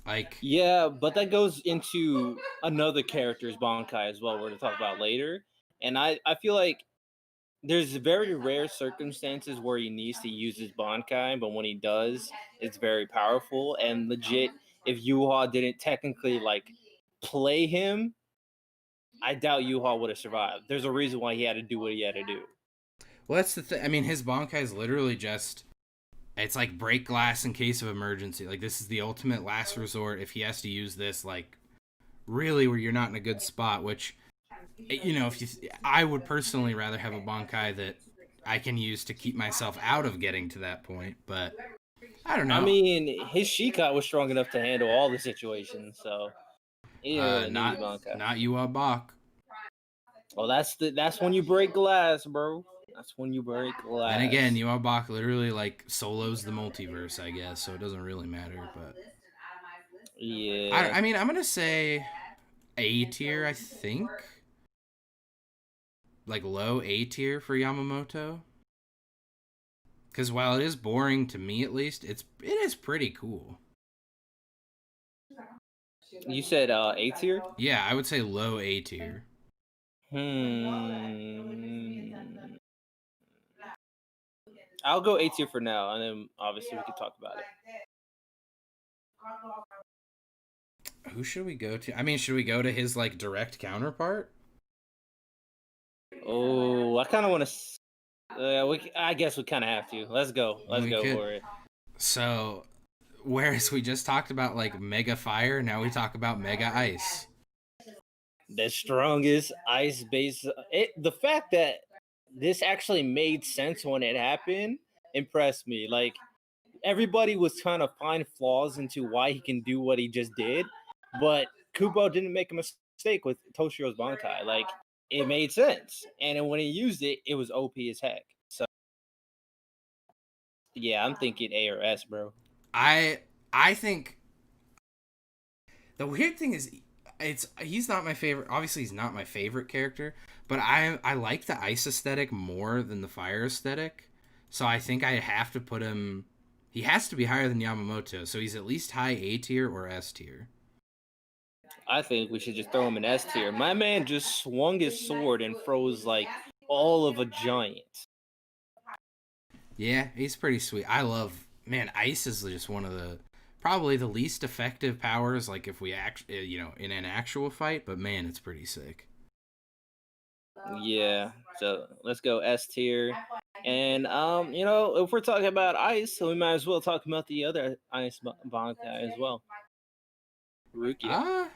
Like, Yeah, but that goes into another character's Bankai as well. We're going to talk about later. And I feel like there's very rare circumstances where he needs to use his Bankai, but when he does, it's very powerful. And legit, if Yuha didn't technically like play him, I doubt Yuha would have survived. There's a reason why he had to do what he had to do. well, that's the thing. I mean, his Bankai is literally just it's like break glass in case of emergency. Like this is the ultimate last resort if he has to use this. Like really, where you're not in a good spot. Which if you, I would personally rather have a Bankai that I can use to keep myself out of getting to that point. But I don't I know. mean, his Shikat was strong enough to handle all the situations, so he didn't really need Not his Bankai. not you, Bach. Well, that's when you break glass, bro. That's when you break Then again, glass. Yu Bach literally like solos the multiverse, I guess, so it doesn't really matter. But Yeah. I mean, I'm gonna say A tier. I think like low A tier for Yamamoto. Because while it is boring to me, at least, it is pretty cool. You said A tier? Yeah, I would say low A tier. Hmm. I'll go A tier for now, and then obviously we can talk about it. Who should we go to? I mean, should we go to his like direct counterpart? Oh, I kind of want to. I guess we kind of have to. Let's go. Let's We go could. for it. So, whereas we just talked about like Mega Fire, now we talk about Mega Ice. The strongest ice base. The fact that this actually made sense when it happened impressed me. Like everybody was trying to find flaws into why he can do what he just did, but Kubo didn't make a mistake with Toshiro's Bankai. Like it made sense, and then when he used it, it was OP as heck. So yeah, I'm thinking A or S, bro. I think the weird thing is he's not my favorite. Obviously, he's not my favorite character, but I like the ice aesthetic more than the fire aesthetic. So I think I have to put him. He has to be higher than Yamamoto, so he's at least high A tier or S tier. I think we should just throw him in S tier. My man just swung his sword and froze like all of a giant. Yeah, he's pretty sweet. I love man. Ice is just one of the probably the least effective powers. Like if we in an actual fight, but man, it's pretty sick. Yeah, so let's go S tier. And if we're talking about ice, so we might as well talk about the other ice Bankai as well. Rukia. Ah,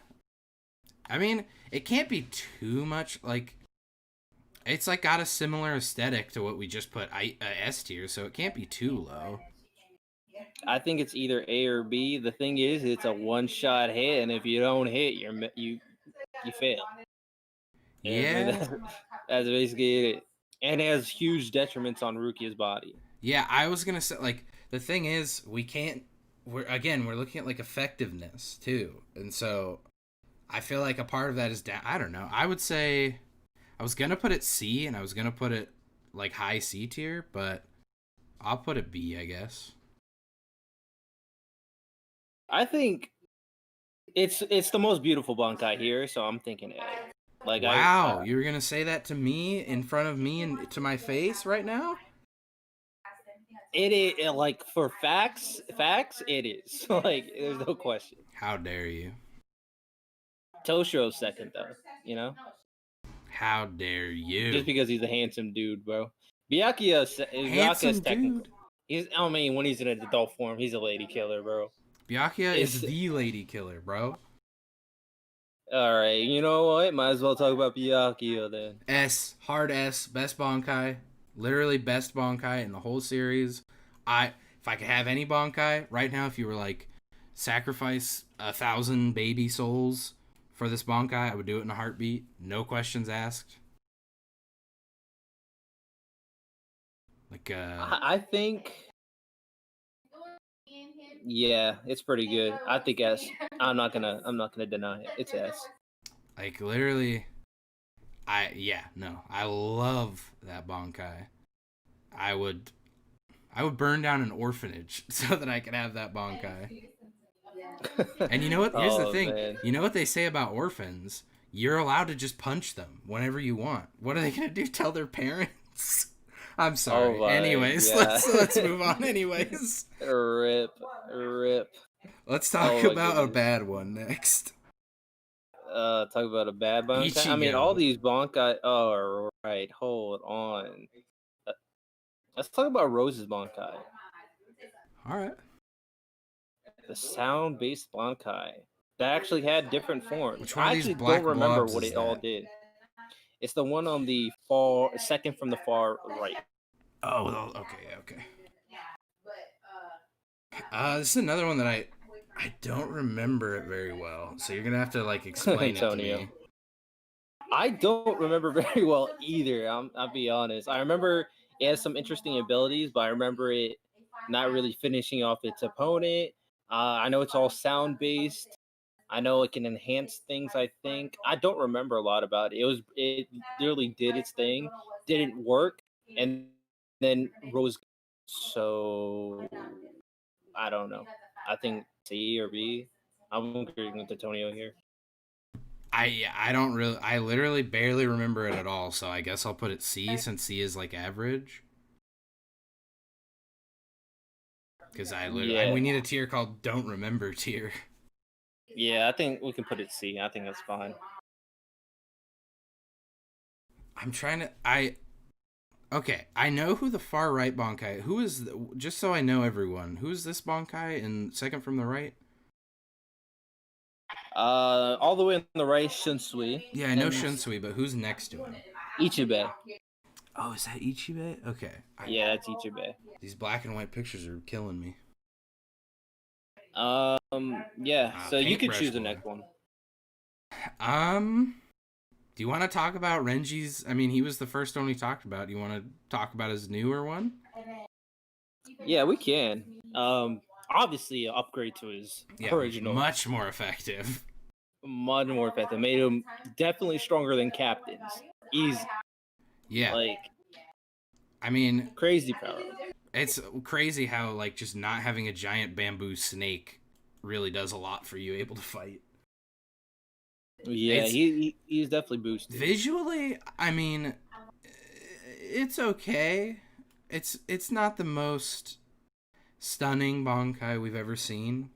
I mean, it can't be too much like it's like got a similar aesthetic to what we just put S tier, so it can't be too low. I think it's either A or B. The thing is, it's a one-shot hit, and if you don't hit, you fail. And Yeah, that's basically it. And it has huge detriments on Rukia's body. yeah. I was gonna say like the thing is we can't. We're looking at like effectiveness too, and so I feel like a part of that is down. I don't know. I would say I was gonna put it C, and I was gonna put it like high C tier, but I'll put it B, I guess. I think it's the most beautiful Bankai here, so I'm thinking A. Like Wow, you were gonna say that to me in front of me and to my face right now? it is like for facts, it is like there's no question. How dare you? Toshiro's second though, you know, How dare just you? because he's a handsome dude, bro. Byakuya's Handsome technically. dude. I mean, when he's in an adult form, he's a lady killer, bro. Byakuya is It's the lady killer, bro. all right. You know what? Might as well talk about Byakuya then. S, hard S, best Bankai. Literally best Bankai in the whole series. If I could have any Bankai right now, if you were like sacrifice 1,000 baby souls for this Bankai, I would do it in a heartbeat. No questions asked. Like I think, yeah, it's pretty good. I think S. I'm not gonna deny it. It's S. like literally I love that Bankai. I would I would burn down an orphanage so that I could have that Bankai. And you know what? Here's the Oh thing. man. You know what they say about orphans? You're allowed to just punch them whenever you want. What are they gonna do? Tell their parents? I'm Oh sorry. my, Anyways, yeah. let's move on. Anyways, Rip, rip. let's talk Oh my about a goodness. bad one next. Talk about a bad Bankai. I mean, all Ichigo. these Bankai. Oh, right. Hold on. Uh, let's talk about Rose's Bankai. All right. The sound-based Bankai that actually had different forms. Which one of I these actually don't black remember blobs what is it all that? did. It's the one on the far second from the far right. Oh, well, okay, okay. This is another one that I don't remember it very well. So you're gonna have to like explain it to Antonio. me. I don't remember very well either. I'll be honest. I remember it has some interesting abilities, but I remember it not really finishing off its opponent. I know it's all sound based. I know it can enhance things. I think I don't remember a lot about it. It literally did its thing, didn't work, and then Rose. So I don't know. I think C or B. I'm agreeing with Antonio here. I don't really I literally barely remember it at all. So I guess I'll put it C since C is like average. Because Yeah, we need a tier called Don't Remember tier. yeah. I think we can put it C. I think that's fine. I'm trying to I Okay, I know who the far right Bankai. Who is just so I know everyone. Who's this Bankai in second from the right? All the way on the right, Shunsui Yeah, I know and Shunsui, but who's next to him? Ichibe. Oh, is that Ichibe? Okay. Yeah, it's Ichibe. These black and white pictures are killing me. Yeah. So you could Paintbrush choose the boy. next one. Um, do you want to talk about Renji's? I mean, he was the first one we talked about. Do you want to talk about his newer one? Yeah, we can. Obviously, an upgrade to his Yeah, original, much more effective. much more effective. Made him definitely stronger than captains. Easy, Yeah, like I mean, crazy power. it's crazy how like just not having a giant bamboo snake really does a lot for you able to fight. Yeah, It's he's definitely boosted. visually, I mean, it's okay. It's not the most stunning Bankai we've ever seen.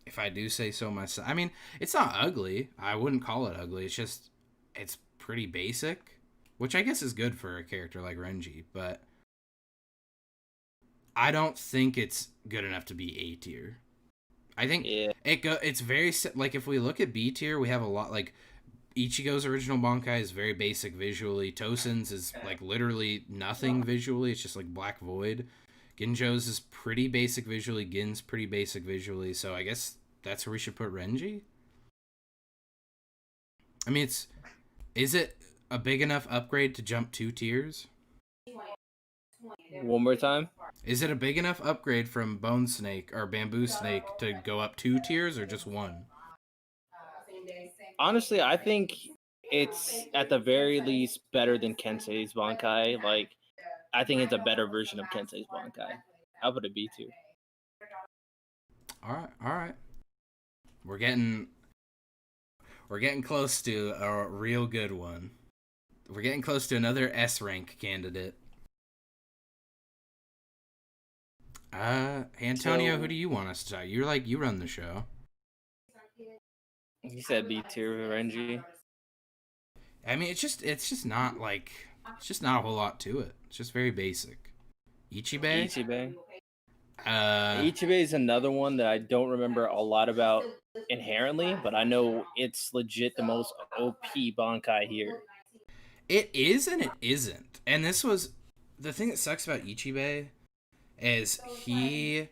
If I do say so myself. I mean, it's not ugly. I wouldn't call it ugly. It's just it's pretty basic, which I guess is good for a character like Renji, but I don't think it's good enough to be A tier. I think Yeah, it's very like if we look at B tier, we have a lot like Ichigo's original Bankai is very basic visually. Tosen's is like literally nothing visually. It's just like black void. Ginjo's is pretty basic visually. Gin's pretty basic visually. So I guess that's where we should put Renji. I mean, is it a big enough upgrade to jump 2 tiers? one more time. Is it a big enough upgrade from Bone Snake or Bamboo Snake to go up 2 tiers or just one? Honestly, I think it's at the very least better than Kensei's Bankai. Like, I think it's a better version of Kensei's Bankai. I'll put a B tier. All right, all right. We're getting close to a real good one. We're getting close to another S rank candidate. Antonio, who So do you want us to talk? You run the show. he said B tier for Renji. I mean, it's just not a whole lot to it. It's just very basic. Ichibe, Ichibe. uh, Ichibe is another one that I don't remember a lot about inherently, but I know it's legit the most OP Bankai here. it is and it isn't. And this was the thing that sucks about Ichibe is he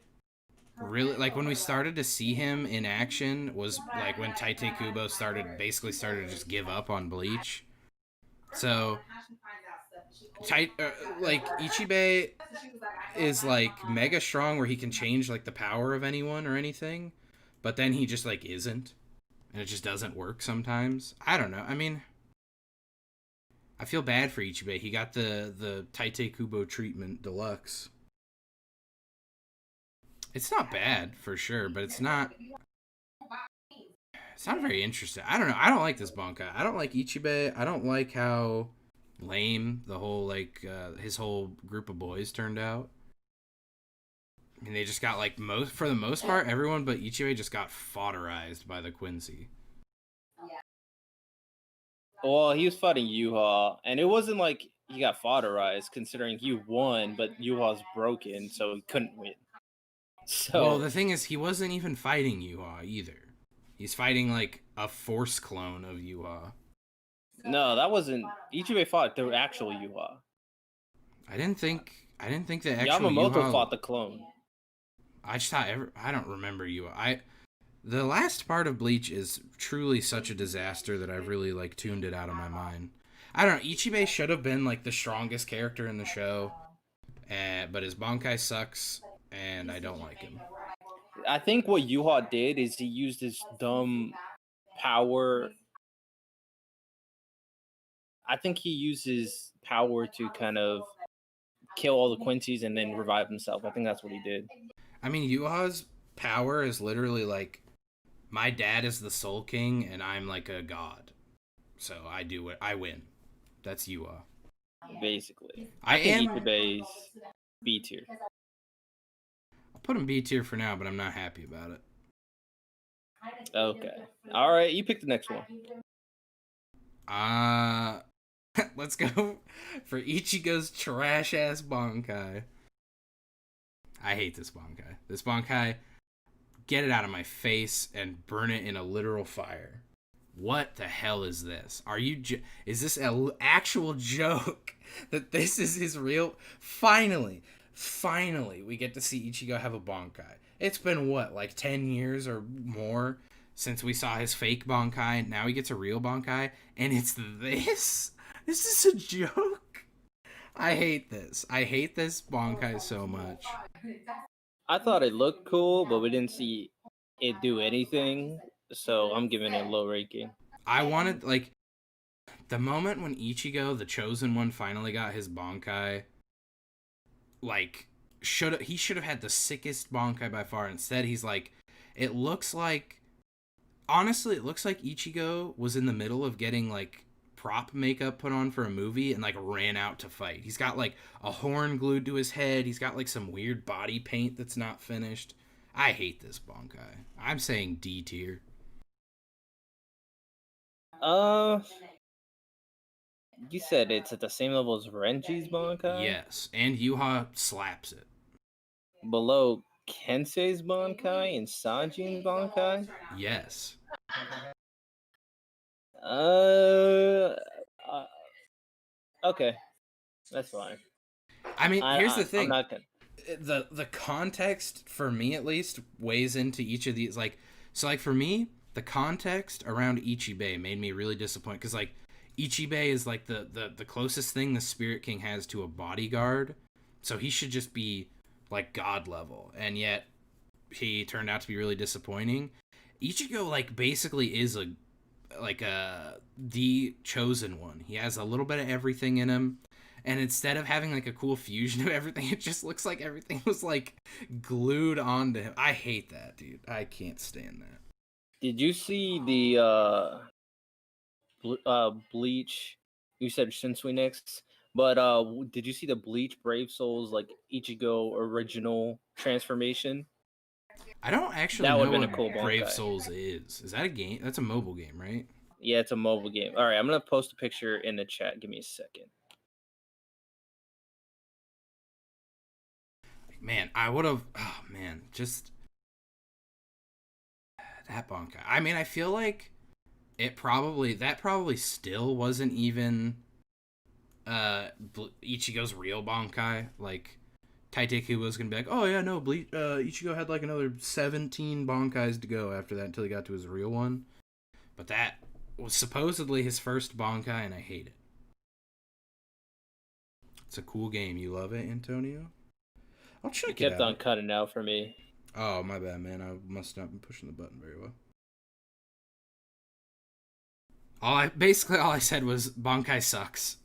really like when we started to see him in action was like when Taite Kubo started to just give up on Bleach. So like Ichibe is like mega strong where he can change like the power of anyone or anything, but then he just like isn't, and it just doesn't work sometimes. I don't know. I mean, I feel bad for Ichibe. He got the Taite Kubo treatment deluxe. It's not bad for sure, but it's not very interesting. I don't know. I don't like this Bankai. I don't like Ichibei. I don't like how lame the whole his whole group of boys turned out. I mean, they just got like most for the most part, everyone but Ichibei just got fodderized by the Quincy. Well, he was fighting Yuha, and it wasn't like he got fodderized, considering he won, but Yuha's broken, so he couldn't win. Well, So the thing is, he wasn't even fighting Yuha either. He's fighting like a force clone of Yuha. no, that wasn't Ichibei fought the actual Yuha. I didn't think the actual Yamamoto Yuha. fought the clone. I don't remember Yuha. The last part of Bleach is truly such a disaster that I've really like tuned it out of my mind. I don't know. Ichibei should have been like the strongest character in the show, but his Bankai sucks, and I don't like him. I think what Yuha did is he used his dumb power. I think he uses power to kind of kill all the Quincy's and then revive himself. I think that's what he did. I mean, Yuha's power is literally like my dad is the Soul King, and I'm like a god, so I do it. I win. That's Yuha. Basically, I I think am. Ichibei's B tier. I'll put him B tier for now, but I'm not happy about it. Okay, all right. You pick the next one. Uh let's go for Ichigo's trash ass Bankai. I hate this Bankai. This Bankai, get it out of my face and burn it in a literal fire. What the hell is this? Is this an actual joke that this is his real? Finally, we get to see Ichigo have a Bankai. It's been what, like 10 years or more since we saw his fake Bankai. Now he gets a real Bankai, and it's this? Is this a joke? I hate this. I hate this Bankai so much. I thought it looked cool, but we didn't see it do anything. So I'm giving it a low ranking. I wanted, like, the moment when Ichigo, the chosen one, finally got his Bankai, like, he should have had the sickest Bankai by far. Instead, he's like, it looks like, honestly, it looks like Ichigo was in the middle of getting, like, prop makeup put on for a movie and, like, ran out to fight. He's got, like, a horn glued to his head. He's got, like, some weird body paint that's not finished. I hate this Bankai. I'm saying D tier. You said it's at the same level as Renji's Bankai? Yes, and Yuha slaps it. Below Kensei's Bankai and Sanjin's Bankai? Yes. Uh, okay. That's fine. I mean, here's the I'm thing. not gonna... The context, for me at least, weighs into each of these. Like, so, like, for me, the context around Ichibei made me really disappointed. Because, like, Ichibei is, like, the closest thing the Spirit King has to a bodyguard. So he should just be, like, god level. And yet, he turned out to be really disappointing. Ichigo, like, basically is the chosen one. He has a little bit of everything in him. And instead of having like a cool fusion of everything, it just looks like everything was like glued onto him. I hate that, dude. I can't stand that. Did you see the Bleach? You said Shinsui next, but did you see the Bleach Brave Souls like Ichigo original transformation? I don't actually That know would've been what a cool Brave Bankai. Souls is. Is that a game? That's a mobile game, right? Yeah, it's a mobile game. All right, I'm gonna post a picture in the chat. Give me a second. Man, I would have. Oh man, just that Bankai. I mean, I feel like that probably still wasn't even Ichigo's real Bankai. Like, Taiteku was gonna be like, oh yeah, no, Ichigo had like another 17 Bankais to go after that until he got to his real one. But that was supposedly his first Bankai, and I hate it. It's a cool game. You love it, Antonio? I'll check it out. It kept on cutting out for me. Oh, my bad, man. I must not be pushing the button very well. All I said was Bankai sucks.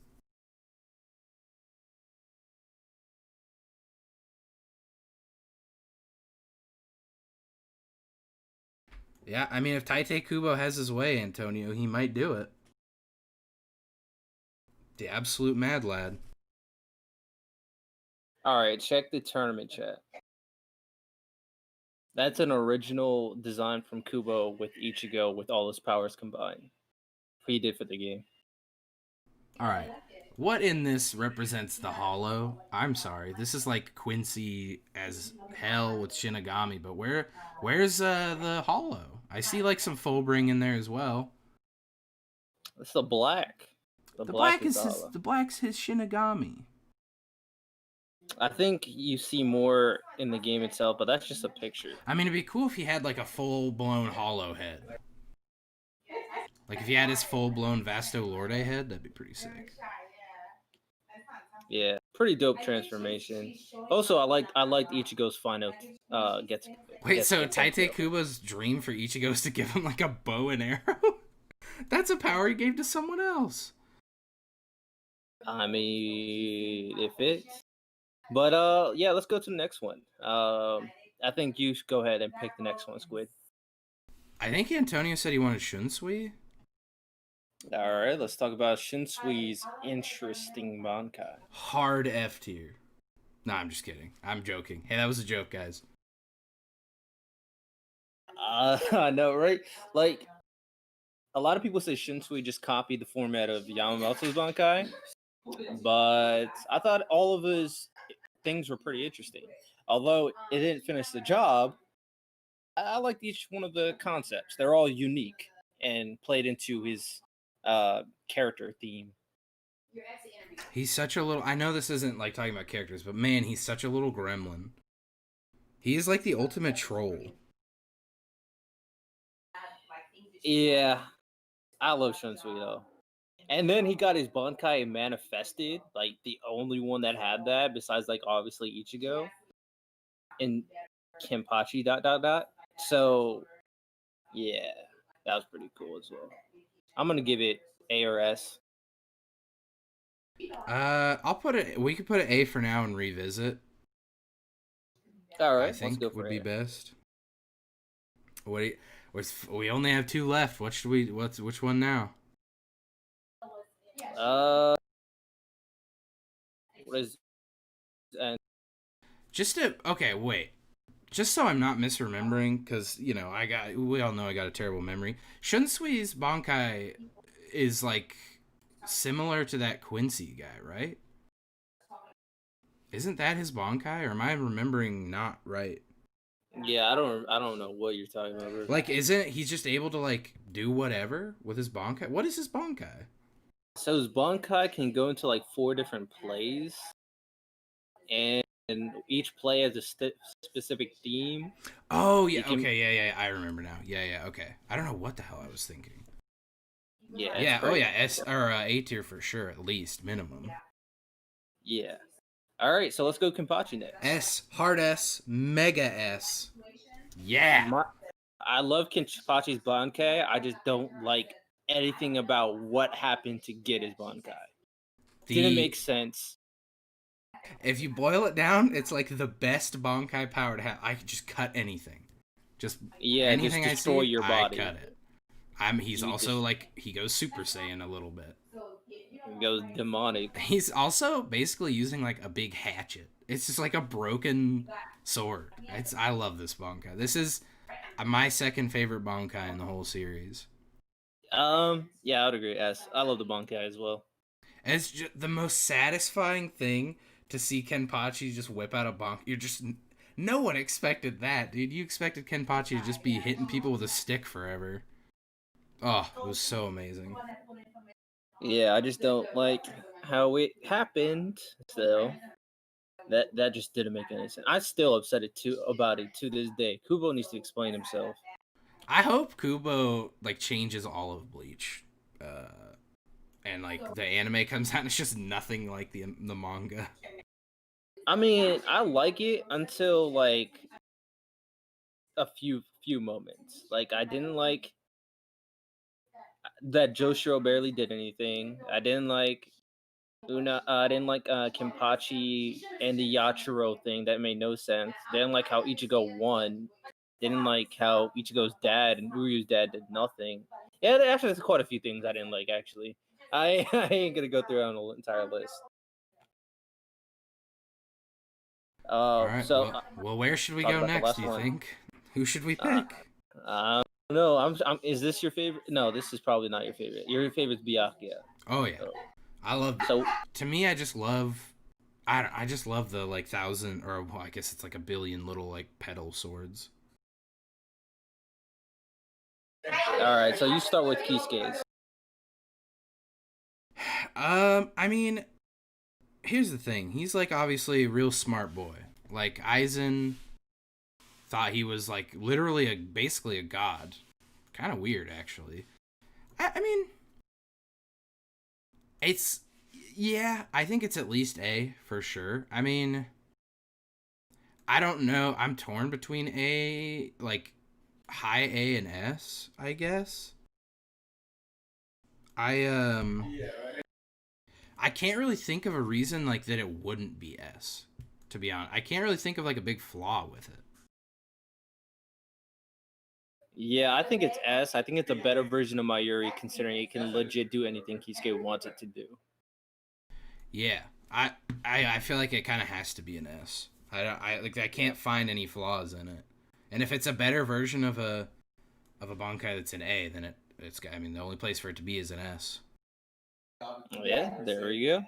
Yeah, I mean, if Taite Kubo has his way, Antonio, he might do it. The absolute mad lad. All right, check the tournament chat. That's an original design from Kubo with Ichigo with all his powers combined. He did for the game. All right. What in this represents the hollow? I'm sorry. This is like Quincy as hell with Shinigami, but where's the hollow? I see like some Fullbring in there as well. It's the black. The The black black is is the his hollow. the black's his Shinigami. I think you see more in the game itself, but that's just a picture. I mean, it'd be cool if he had like a full blown hollow head. Like if he had his full blown Vasto Lorde head, that'd be pretty sick. Yeah, pretty dope transformation. Also, I liked Ichigo's final gets Wait, gets so gets up Taite Kubo's dream for Ichigo is to give him like a bow and arrow? That's a power he gave to someone else. I mean, it fits. But yeah, let's go to the next one. I think you should go ahead and pick the next one, Squid. I think Antonio said he wanted Shunsui. All right, let's talk about Shinsui's interesting Bankai. Hard F tier. Nah, I'm just kidding. I'm joking. Hey, that was a joke, guys. I know, right? Like a lot of people say Shinsui just copied the format of Yamamoto's Bankai, but I thought all of his things were pretty interesting. Although it didn't finish the job, I liked each one of the concepts. They're all unique and played into his character theme. He's such a little. I know this isn't like talking about characters, but man, he's such a little gremlin. He is like the ultimate troll. Yeah, I love Shinsui though. And then he got his Bankai manifested, like the only one that had that, besides like obviously Ichigo and Kenpachi dot dot dot. So yeah, that was pretty cool as well. I'm gonna give it A or S. I'll put it. We could put an A for now and revisit. All I right, let's think go for would be A. best. What? We only have two left. What should we? Which one now? Uh, what is and Just to okay, wait. Just so I'm not misremembering, because we all know I got a terrible memory. Shunsui's Bankai is like similar to that Quincy guy, right? Isn't that his Bankai, or am I remembering not right? yeah, I don't know what you're talking about, bro. Like, isn't he's just able to like do whatever with his Bankai? What is his Bankai? So his Bankai can go into like 4 different plays, and each play has a specific theme. Oh He yeah, can, okay, yeah, I remember now. Yeah, okay. I don't know what the hell I was thinking. yeah, it's Yeah, oh great. yeah, S or A tier for sure, at least minimum. Yeah. All right, so let's go Kenpachi next. S, hard S, mega S. Yeah. I love Kenpachi's Bankai. I just don't like anything about what happened to get his Bankai. Didn't The make sense. If you boil it down, it's like the best Bankai power to have. I could just cut anything. Just Yeah, just anything I destroy see, your I body. cut it. He's You also just like he goes Super Saiyan a little bit. goes demonic. He's also basically using like a big hatchet. It's just like a broken sword. I love this Bankai. This is my second favorite Bankai in the whole series. Yeah, I would agree. S. I love the Bankai as well. And it's just the most satisfying thing to see Kenpachi just whip out a Bankai. You're just no one expected that, dude. You expected Kenpachi to just be hitting people with a stick forever. Oh, it was so amazing. Yeah, I just don't like how it happened. So that just didn't make any sense. I'm still upset about it to this day. Kubo needs to explain himself. I hope Kubo like changes all of Bleach, and like the anime comes out and it's just nothing like the manga. I mean, I like it until like a few moments. Like I didn't like that Joshiro barely did anything. I didn't like I didn't like Kenpachi and the Yachiro thing. That made no sense. Didn't like how Ichigo won. Didn't like how Ichigo's dad and Uryu's dad did nothing. Yeah, actually, there's quite a few things I didn't like. Actually, I ain't gonna go through on the entire list. All right. So Well, where should we talk go about the next? Do last you one. think? Who should we Uh, pick? no, Is this your favorite? No, this is probably not your favorite. Your favorite's Byakuya. Oh yeah, So, I love. so To me, I just love. I just love the like thousand or well, I guess it's like a billion little like petal swords. all right. So you start with Kisuke's. I mean, here's the thing. He's like obviously a real smart boy. Like Aizen thought he was like literally basically a god. Kind of weird actually. I mean, it's yeah, I think it's at least A for sure. I mean, I don't know. I'm torn between A, like high A and S, I guess. I I can't really think of a reason like that it wouldn't be S. To be honest, I can't really think of like a big flaw with it. Yeah, I think it's S. I think it's a better version of Mayuri, considering it can legit do anything Kisuke wants it to do. Yeah, I feel like it kind of has to be an S. I Yeah. can't find any flaws in it. And if it's a better version of a Bankai that's an A, then it's I mean the only place for it to be is an S. Yeah, there we go.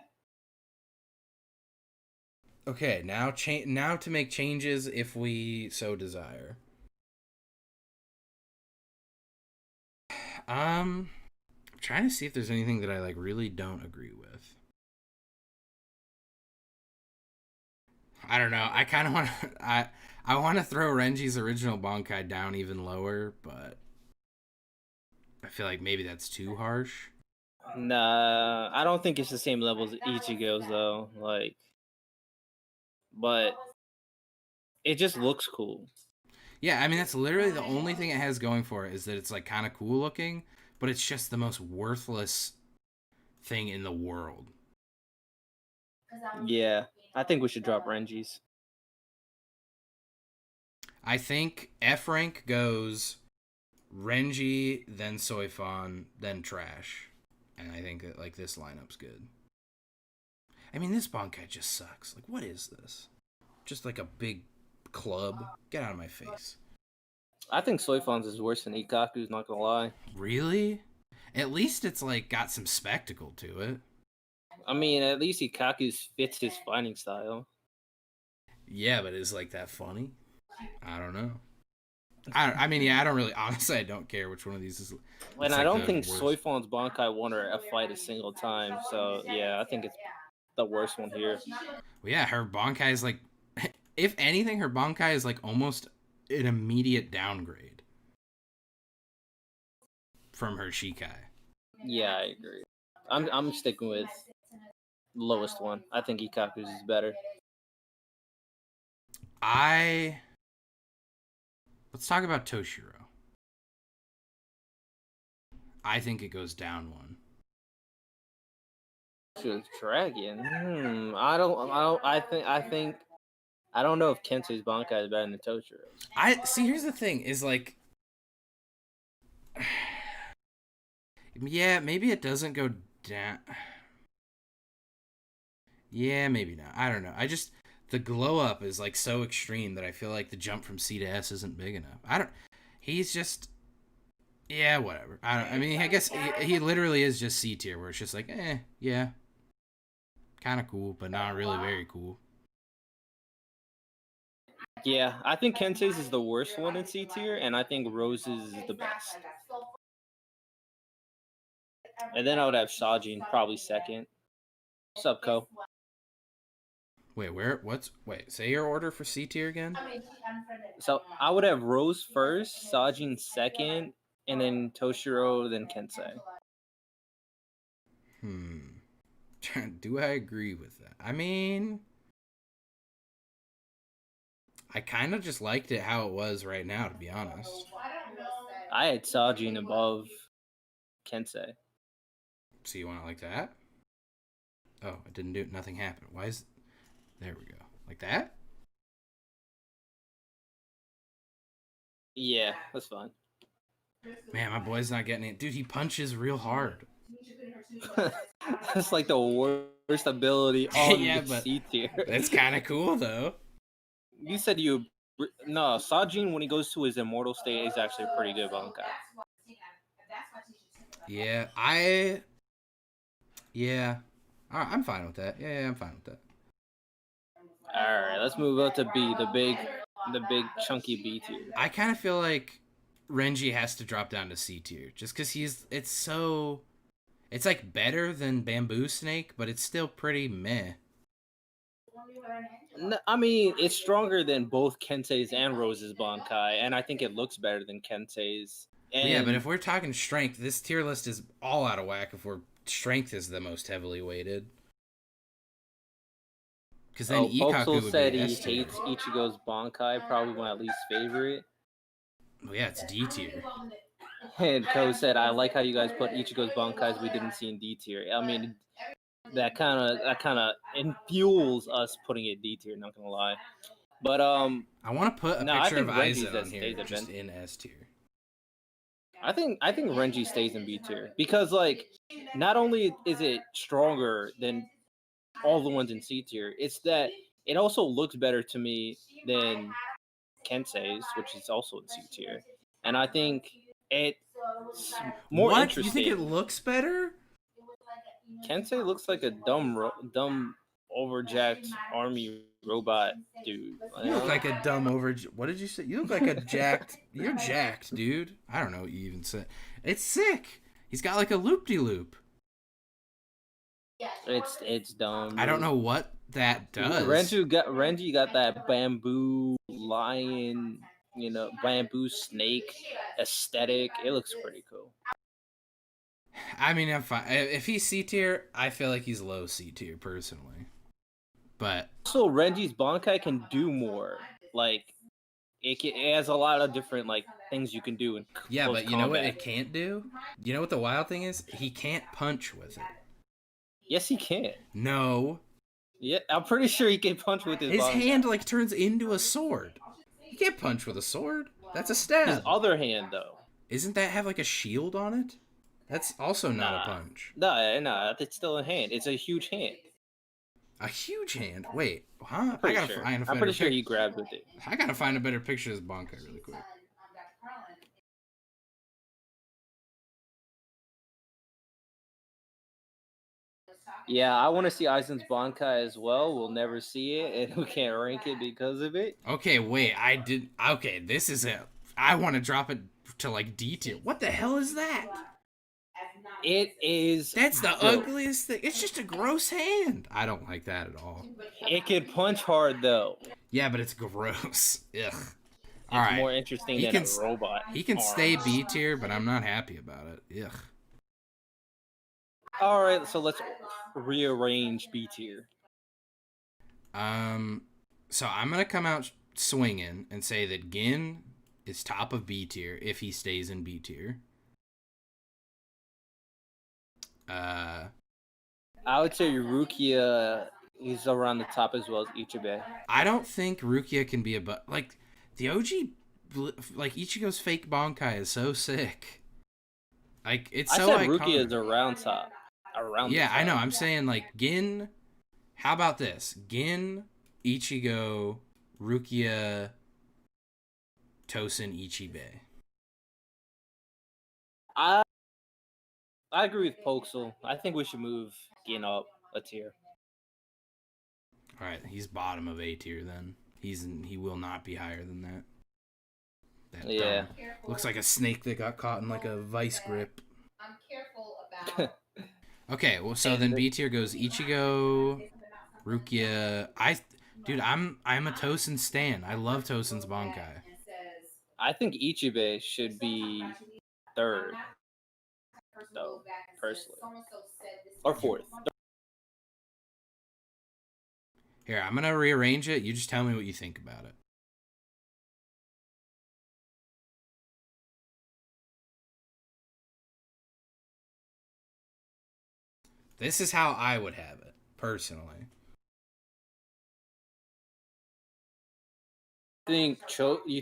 Okay, now to make changes if we so desire. I'm trying to see if there's anything that I like really don't agree with. I don't know. I kind of want to I want to throw Renji's original Bankai down even lower, but I feel like maybe that's too harsh. Nah, I don't think it's the same level as Ichigo's though. Like, but it just looks cool. Yeah, I mean that's literally the only thing it has going for it is that it's like kind of cool looking, but it's just the most worthless thing in the world. Yeah, I think we should drop Renji's. I think F rank goes Renji, then Soifon, then Trash, and I think that like this lineup's good. I mean, this Bankai just sucks. Like, what is this? Just like a big club? Get out of my face. I think Soifon's is worse than Ikaku's. Not gonna lie. Really? At least it's like got some spectacle to it. I mean, at least Ikaku's fits his fighting style. Yeah, but is like that funny? I don't know. I mean, yeah, I don't really. Honestly, I don't care which one of these is. And It's I like don't the think worst. Soifon's Bankai won her a fight a single time. So yeah, I think it's the worst one here. Well, yeah, her Bankai is like, if anything, her Bankai is like almost an immediate downgrade from her Shikai. Yeah, I agree. I'm sticking with lowest one. I think Ikaku's is better. I let's talk about Toshiro. I think it goes down one. To Dragon. I think. I don't know if Kensei's Bankai is better than Toshiro's. I see. Here's the thing: is like, yeah, maybe it doesn't go down. Yeah, maybe not. I don't know. I just the glow up is like so extreme that I feel like the jump from C to S isn't big enough. I don't. He's just yeah, whatever. I don't. I mean, I guess he literally is just C tier, where it's just like, yeah, kind of cool, but not really very cool. Yeah, I think Kensei's is the worst one in C tier, and I think Rose's is the best. And then I would have Sajin probably second. What's up, Ko? Wait, where? What's? Wait, say your order for C tier again. So I would have Rose first, Sajin second, and then Toshiro, then Kensei. Hmm. Do I agree with that? I mean, I kind of just liked it how it was right now, to be honest. I had Sajin above Kensei. So you want it like that? Oh, it didn't do it. Nothing happened. Why is? There we go. Like that? Yeah, that's fine. Man, my boy's not getting it. Dude, he punches real hard. That's like the worst ability on Yeah, the but C tier. that's kind of cool, though. You said you no Sajin when he goes to his immortal state is actually a pretty good Bankai. Yeah, yeah. I'm fine with that. Yeah, I'm fine with that. All right, let's move up to B, the big chunky B tier. I kind of feel like Renji has to drop down to C tier just because it's like better than Bamboo Snake, but it's still pretty meh. No, I mean, it's stronger than both Kensei's and Rose's Bankai, and I think it looks better than Kensei's. But yeah, but And if we're talking strength, this tier list is all out of whack if we're strength is the most heavily weighted. Because then Ikaku Pokesol would said be he S tier. hates Ichigo's Bankai, probably my least favorite. Well, yeah, it's D tier. And Ko said, "I like how you guys put Ichigo's Bankais we didn't see in D tier." I mean, that kind of fuels us putting it D tier. Not gonna lie, but I want to put a no, I picture of think Renji's Aizen that on here, stays just event. in S tier. I think Renji stays in B tier because like not only is it stronger than all the ones in C tier, it's that it also looks better to me than Kensei's, which is also in C tier, and I think it's more What? You think it interesting. looks better? Kensei looks like a dumb overjacked army robot dude. You look like a dumb over. What did you say? You look like a jacked. You're jacked, dude. I don't know what you even said. It's sick. He's got like a loop de loop. It's dumb. I don't know what that does. Renji got that bamboo lion, bamboo snake aesthetic. It looks pretty cool. I mean, I'm fine. If he's C tier, I feel like he's low C tier personally. But also, Renji's Bankai can do more. Like it has a lot of different like things you can do in yeah, close but you combat. know what it can't do? You know what the wild thing is? He can't punch with it. Yes, he can. No. Yeah, I'm pretty sure he can punch with his Bankai. hand like turns into a sword. You can't punch with a sword. That's a stab. His other hand though. Isn't that have like a shield on it? That's also not a punch. No, it's still a hand. It's a huge hand. A huge hand. Wait, huh? I'm pretty sure he grabbed with it. I gotta find a better picture of this Bankai really quick. Yeah, I want to see Aizen's Bankai as well. We'll never see it, and we can't rank it because of it. Okay, wait. Okay, this is it. I want to drop it to like D tier. What the hell is that? It is. That's the ugliest thing. It's just a gross hand. I don't like that at all. It can punch hard though. Yeah, but it's gross. Ugh. All right. More interesting than a robot. He can stay B tier, but I'm not happy about it. Ugh. All right, so let's rearrange B tier. So I'm gonna come out swinging and say that Gin is top of B tier if he stays in B tier. I would say Rukia is around the top as well as Ichibe. I don't think Rukia can be like the OG, like Ichigo's fake Bankai is so sick. Like it's so I said iconic. Rukia is around top. Yeah, I know. I'm saying like Gin. How about this? Gin, Ichigo, Rukia, Tosen, Ichibe. I agree with Pokesol. I think we should move Gin up a tier. All right, he's bottom of A tier then. He will not be higher than that. Yeah. Looks like a snake that got caught in like a vice grip. I'm careful about. Okay, well, so then B tier goes Ichigo, Rukia. I'm a Tosen stan. I love Tosen's Bankai. I think Ichibe should be third, though, personally, or fourth. Here, I'm gonna rearrange it. You just tell me what you think about it. This is how I would have it, personally. You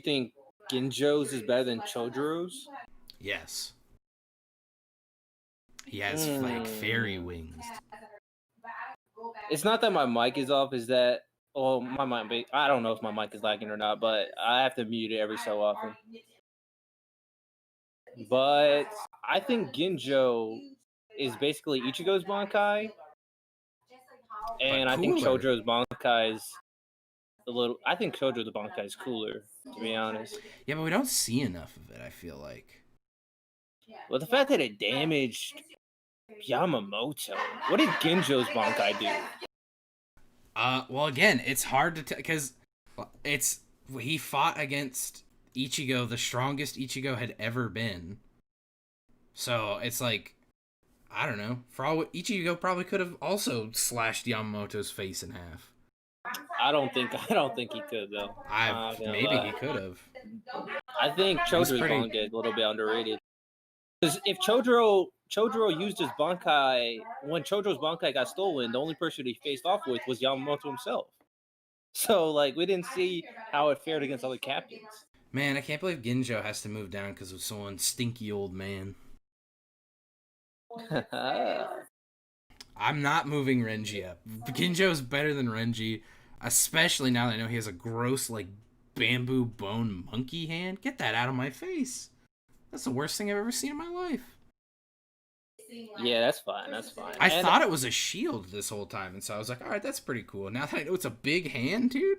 think Ginjo's is better than Chojiro's? Yes. He has like fairy wings. It's not that my mic is off, is that my mic, I don't know if my mic is lagging or not, but I have to mute it every so often. But I think Ginjo is basically Ichigo's Bankai, and I think cooler. Chojiro's Bankai is I think Chojiro's Bankai is cooler, to be honest. Yeah, but we don't see enough of it, I feel like. Well, the fact that it damaged Yamamoto. What did Ginjo's Bankai do? Well, again, it's hard to tell because he fought against Ichigo, the strongest Ichigo had ever been. So it's like, I don't know. For all Ichigo probably could have also slashed Yamamoto's face in half. I don't think he could though. Maybe he could have. I think Chojiro's Bankai is a little bit underrated. Because if Chojiro used his Bankai, when Chojiro's Bankai got stolen, the only person he faced off with was Yamamoto himself. So, like, we didn't see how it fared against other captains. Man, I can't believe Ginjo has to move down because of someone stinky old man. I'm not moving Renji up. Ginjo's better than Renji, especially now that I know he has a gross, like, bamboo bone monkey hand. Get that out of my face. That's the worst thing I've ever seen in my life. Yeah, that's fine. That's fine. I thought it was a shield this whole time, and so I was like, all right, that's pretty cool. Now that I know it's a big hand, dude.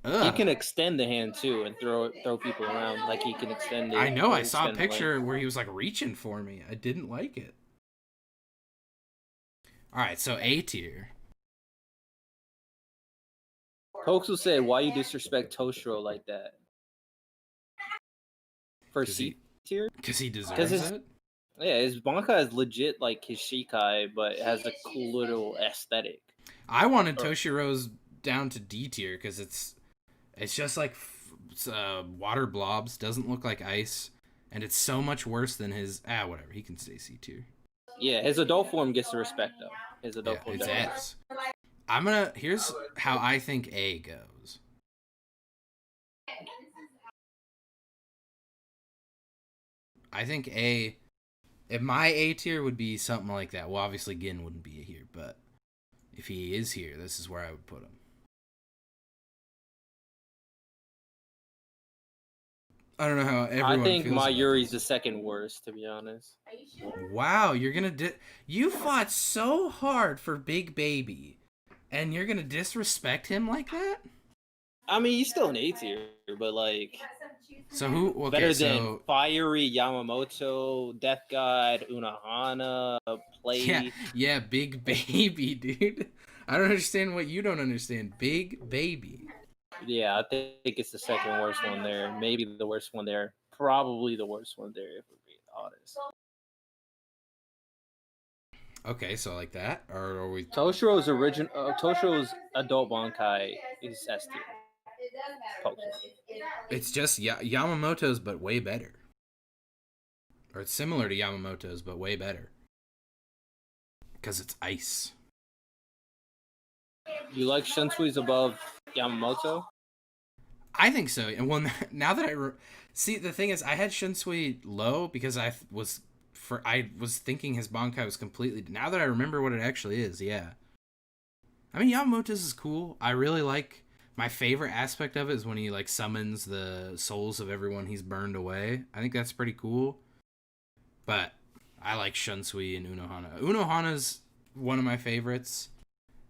He can extend the hand too and throw people around. Like he can extend it. I know. I saw a picture where he was like reaching for me. I didn't like it. All right, so A tier. Hoaxel said, "Why you disrespect Toshiro like that?" For C tier? Because he deserves it. Yeah, his Bankai is legit like his Shikai, but it has a cool little aesthetic. I wanted Toshiro's down to D tier because it's just like water blobs, doesn't look like ice, and it's so much worse than his. Whatever. He can stay C tier. Yeah, his adult form gets the respect though. His adult form. It's S. Here's how I think A goes. I think A. If my A tier would be something like that. Well, obviously Gin wouldn't be here, but if he is here, this is where I would put him. I don't know how everyone I think feels Mayuri's the second worst, to be honest. Wow, you're gonna you fought so hard for Big Baby, and you're gonna disrespect him like that? I mean, he's still an A tier, but like. So who? Okay, better than Fiery, Yamamoto, Death God, Unohana, Play. Yeah, Big Baby, dude. I don't understand what you don't understand. Big Baby. Yeah, I think it's the second worst one there. Maybe the worst one there. Probably the worst one there, if we're being honest. Okay, so like that, or are we? Toshiro's adult Bankai is S tier. It's just Yamamoto's, but way better. Or it's similar to Yamamoto's, but way better. Because it's ice. You like Shinsui's above Yamamoto? I think so. And well, now that see, the thing is, I had Shinsui low because I was thinking his Bankai was completely. Now that I remember what it actually is, yeah. I mean, Yamamoto's is cool. I really like. My favorite aspect of it is when he like summons the souls of everyone he's burned away. I think that's pretty cool. But I like Shunsui and Unohana. Unohana's one of my favorites.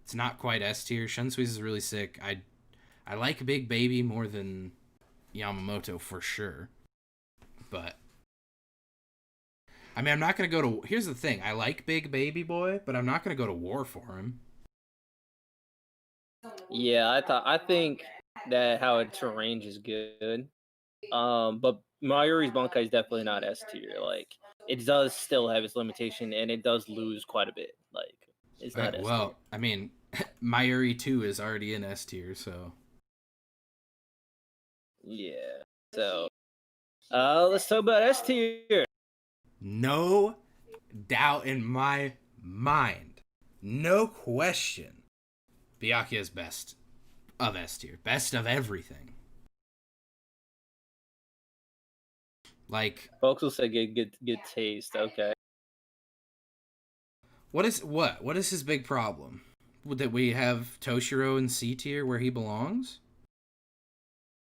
It's not quite S tier. Shunsui's is really sick. I like Big Baby more than Yamamoto for sure. But I mean, I'm not going to go to... Here's the thing. I like Big Baby Boy, but I'm not going to go to war for him. Yeah, I think that how its range is good. But Mayuri's Bankai is definitely not S tier. Like, it does still have its limitation, and it does lose quite a bit. Like, it's not S tier. Well, I mean, Mayuri 2 is already in S tier, so... Yeah. So, let's talk about S tier. No doubt in my mind, no question, Byakuya is best of S tier, best of everything. Like, Folks will say good taste. Okay. what is his big problem? That we have Toshiro in C tier where he belongs?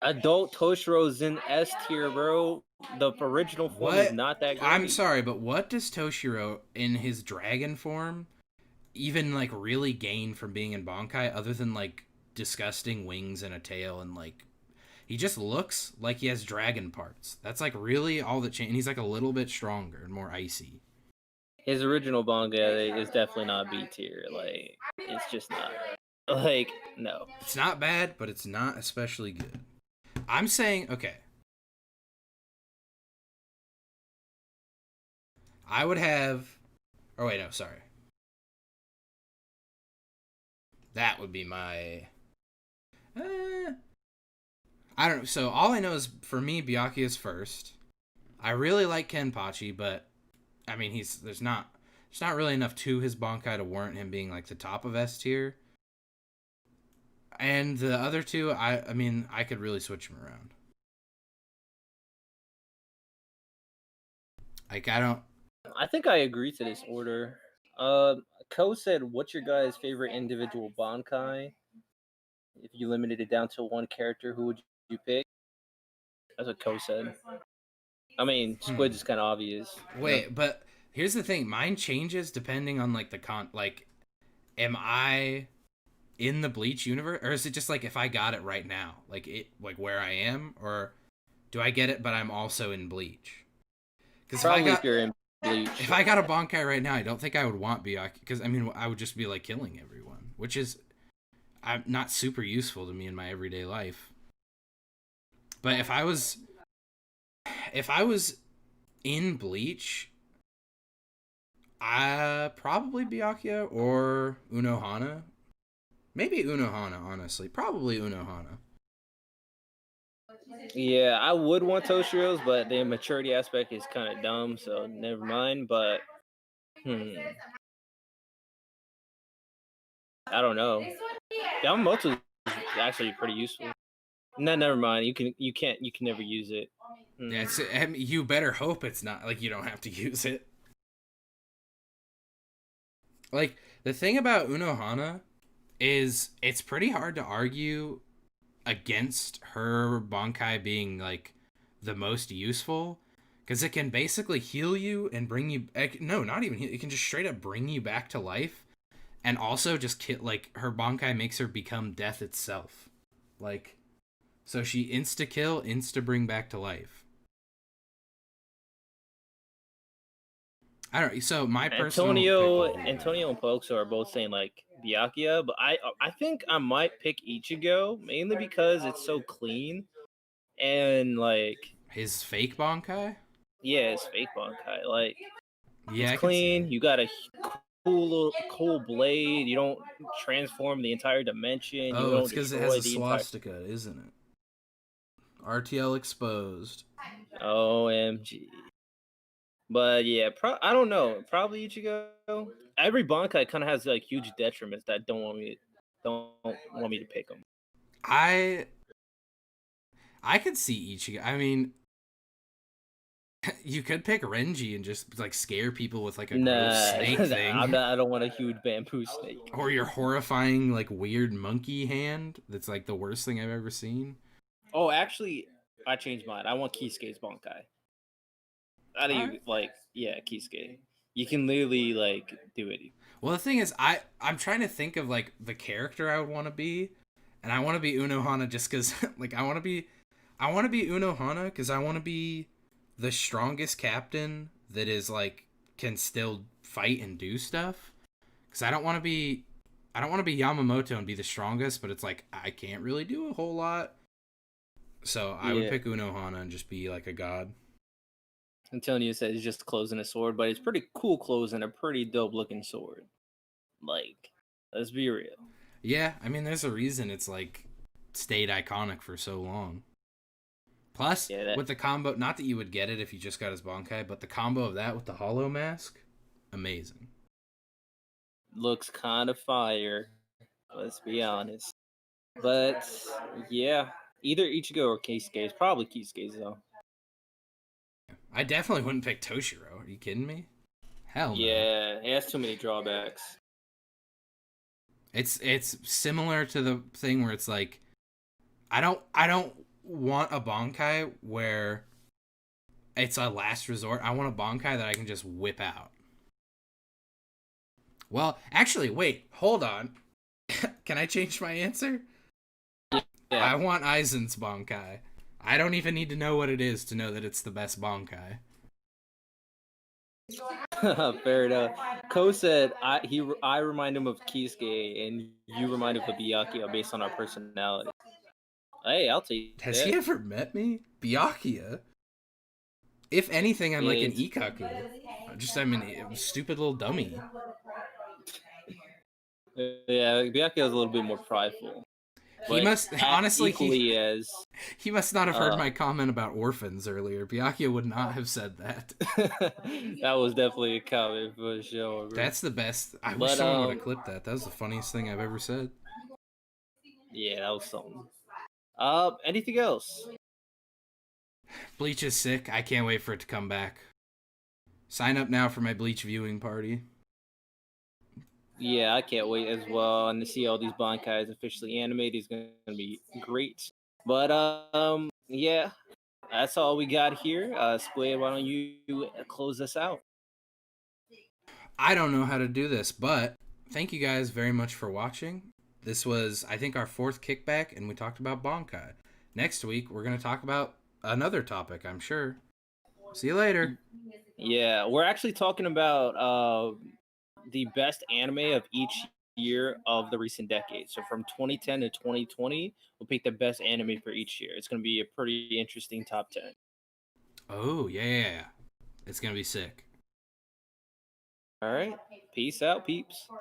Adult Toshiro's in S tier, bro. The original form is What? not that I'm great. sorry, but what does Toshiro in his dragon form even like really gain from being in Bankai other than like disgusting wings and a tail and like he just looks like he has dragon parts. That's like really all that changed. He's like a little bit stronger and more icy. His original manga is definitely not B tier. Like, it's just not. Like, no. It's not bad, but it's not especially good. I'm saying, okay, I would have. Oh wait, no, sorry. That would be my. I don't know. So all I know is for me, Byakuya is first. I really like Kenpachi, but I mean, there's not really enough to his Bankai to warrant him being like the top of S tier. And the other two, I mean, I could really switch them around. Like I don't. I think I agree to this order. Ko said, "What's your guys' favorite individual Bankai? If you limited it down to one character, who would you pick?" That's what Ko said. I mean, Squid is kind of obvious. Wait, but here's the thing. Mine changes depending on like like, am I in the Bleach universe, or is it just like if I got it right now, like where I am, or do I get it but I'm also in Bleach? Because if you're in Bleach, if I got a Bankai right now, I don't think I would want Byakuya because I mean I would just be like killing everyone, which is I'm not super useful to me in my everyday life. But if I was in Bleach, probably Byakuya or Unohana. Maybe Unohana, honestly. Probably Unohana. yeah, I would want Toshiro's, but the immaturity aspect is kind of dumb, so never mind. But I don't know. Yamamoto is actually pretty useful. No, never mind. You can never use it. Yeah, I mean, you better hope it's not like you don't have to use it. Like the thing about Unohana is it's pretty hard to argue against her Bankai being like the most useful because it can basically heal you and bring you no, not even heal, it can just straight up bring you back to life and also just like her Bankai makes her become death itself. Like so she insta kill, insta bring back to life. I don't. So my personal Antonio and Pokes are both saying like Byakuya, but I think I might pick Ichigo mainly because it's so clean and like his fake Bankai. yeah, it's fake Bankai. Like Yeah, it's I could see clean. that. You got a cool blade. You don't transform the entire dimension. You Oh, it's don't because it has destroy a the entire. swastika, isn't it? RTL exposed. OMG. But yeah, I don't know. Probably Ichigo. Every Bankai kind of has like huge detriments that don't want me to pick them. I could see Ichigo. I mean, you could pick Renji and just like scare people with like a gross snake thing. I don't want a huge bamboo snake. Or your horrifying like weird monkey hand. That's like the worst thing I've ever seen. Oh, actually, I changed mine. I want Kisuke's Bankai. How do you like? Yeah, Kisuke. You can literally like do it. Well, the thing is, I'm trying to think of like the character I would want to be, and I want to be Unohana just because like I want to be Unohana because I want to be the strongest captain that is like can still fight and do stuff. Because I don't want to be Yamamoto and be the strongest, but it's like I can't really do a whole lot. So I would pick Unohana and just be like a god. Antonio says he's just closing a sword, but it's pretty cool closing a pretty dope looking sword. Like, let's be real. Yeah, I mean, there's a reason it's like stayed iconic for so long. Plus, with the combo, not that you would get it if you just got his Bankai, but the combo of that with the Hollow Mask, amazing. Looks kind of fire. Let's be honest. But yeah, either Ichigo or Kisuke. It's probably Kisuke's though. I definitely wouldn't pick Toshiro. Are you kidding me? Hell no. Yeah, it has too many drawbacks. It's similar to the thing where it's like I don't want a Bankai where it's a last resort. I want a Bankai that I can just whip out. Well, actually, wait, hold on. Can I change my answer? Yeah. I want Aizen's Bankai. I don't even need to know what it is to know that it's the best Bankai. Fair enough. Ko said I remind him of Kisuke and you remind him of Byakuya based on our personality. Hey, I'll take Has that. he ever met me? Byakuya? If anything, I'm like an It's- Ikaku. I'm a stupid little dummy. Yeah, Byakuya is a little bit more prideful, He but must honestly equally as he must not have heard my comment about orphans earlier. Byakuya would not have said that. that was definitely a comment for sure, bro. That's the best. I wish But someone would have clipped that. That was the funniest thing I've ever said. yeah, that was something. Anything else? Bleach is sick. I can't wait for it to come back. Sign up now for my Bleach viewing party. Yeah, I can't wait as well, and to see all these Bankais officially animated is going to be great. But yeah, that's all we got here. Squid, why don't you close us out? I don't know how to do this, but thank you guys very much for watching. This was, I think, our 4th kickback, and we talked about Bankai. Next week, we're going to talk about another topic, I'm sure. See you later. Yeah, we're actually talking about the best anime of each year of the recent decade. So from 2010 to 2020, we'll pick the best anime for each year. It's going to be a pretty interesting top 10. Oh, yeah. It's going to be sick. All right. Peace out, peeps.